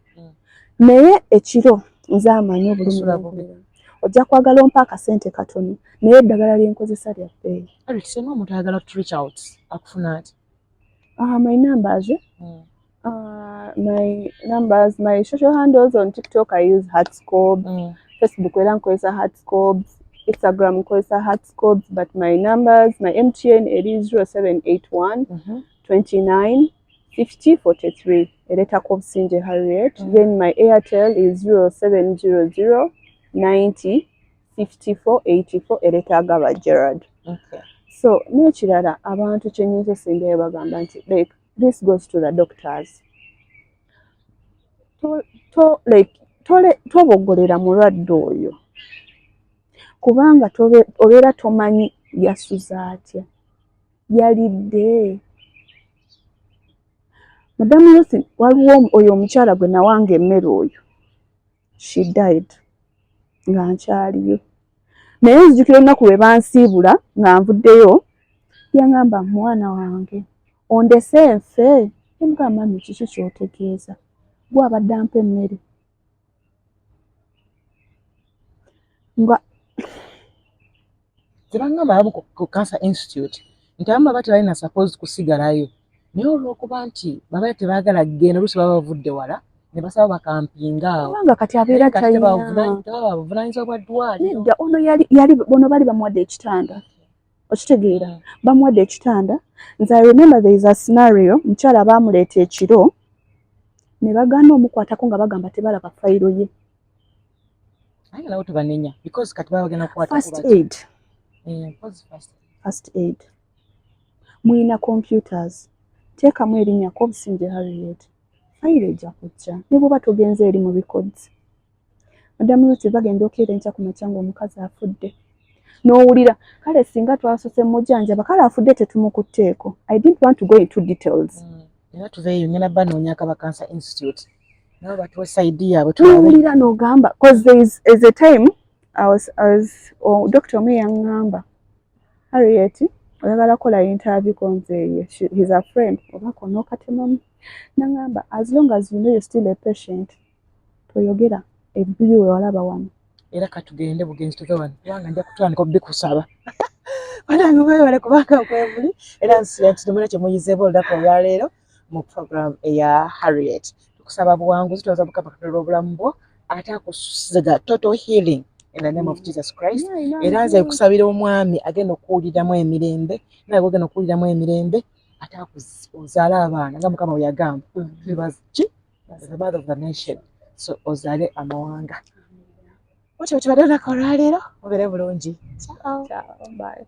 Naye ekiro nze amanyi obulumi ojja kwagala ompa akasente katono naye eddagala lyenkozesa lya bbeeyi. Singa omuntu ayagala to reach out akufuna ati? My numbers, my social handles on TikTok I use Heartscope, Facebook era nkozesa Heartscope, Instagram nkozesa Heartscope, but my numbers, my MTN is 0781 29 50 43. Ereta Kobusinje Harriet. Then my Airtel is 0700 90 54 84. Ereta Agaba Gerard. Okay. So n'ekirala abantu kyenyize singa bagamba nti like this goes to the doctors. Tobogolera mulwadde oyo kubanga obeera tomanyi yasuza atya yalidde. Madamu Ruthi waliwo oyo omukyala gwe nawanga emmere oyo, she died nga nkyaliyo. Naye nzijukira ennaku lwe bansiibula nga nvuddeyo yaŋŋamba mwana wange ondese nfe. Emugamba mami kiki kyotegeeza gwe abadde ampa emmere nga tebangamba abo ku Cancer Institute nti abamu baba tebalina suppose kusigalayo naye olw'okuba nti baba tebaagala kugenda oluusi baba bavudde wala ne basaba bakampinga awo kubanga kati abeera buvunanyizibwa bwa ddwaliro. Nedda ono yali bono bali bamuwadde ekitanda okitegeera bamuwadde ekitanda. Nze I remember there is a scenario mukyala baamuleeta ekiro ne bagaana omukwatako nga bagamba tebalaba fayiro ye. Aye nawo tebanenya because kati baba bagenda kukwata first aid. Mulina computers teekamu erinnya Kobusinje Harriet fayiro ejja kujja ne bw'oba togenze eri mu records. Madamu Ruth bagenda okeera enkya ku makya ng'omukazi afudde n'owulira kale singa twasose mujjanjaba kale afudde tetumukutteeko. I didn't want to go into details. Era tuveeyo ngenda banoonya akaba Cancer Institute nabo batuwe side yaabwe tuwulira n'ogamba because there is a time I was Dr. Omi yaŋŋamba Harriet oyagala kola interview konze he's a friend obako n'okatemamu naŋŋamba as long as you know you're still a patient toyogera ebbiri we walaba wano era katugende bugenzi tuve wano kubanga nja kutandika obikusaba wanange mwebale kubanga okwebuli era nsira nti temulina kye muyizeeko olunaku olwaleero mu program eya Harriet. Tukusaba buwanguzi tubaza Mukama Katonda obulamu bwo ate akusiga total healing in the name of Jesus Christ. Era nze kusabira omwami agenda okuwuliramu emirembe naye agenda okuwuliramu emirembe ate akuzaala abaana nga Mukama bwe yagamba tubazi the mother of the nation so ozaale amawanga. Otyo kibadde olunaku olwaleero mubeere bulungi. Ciao. Bye.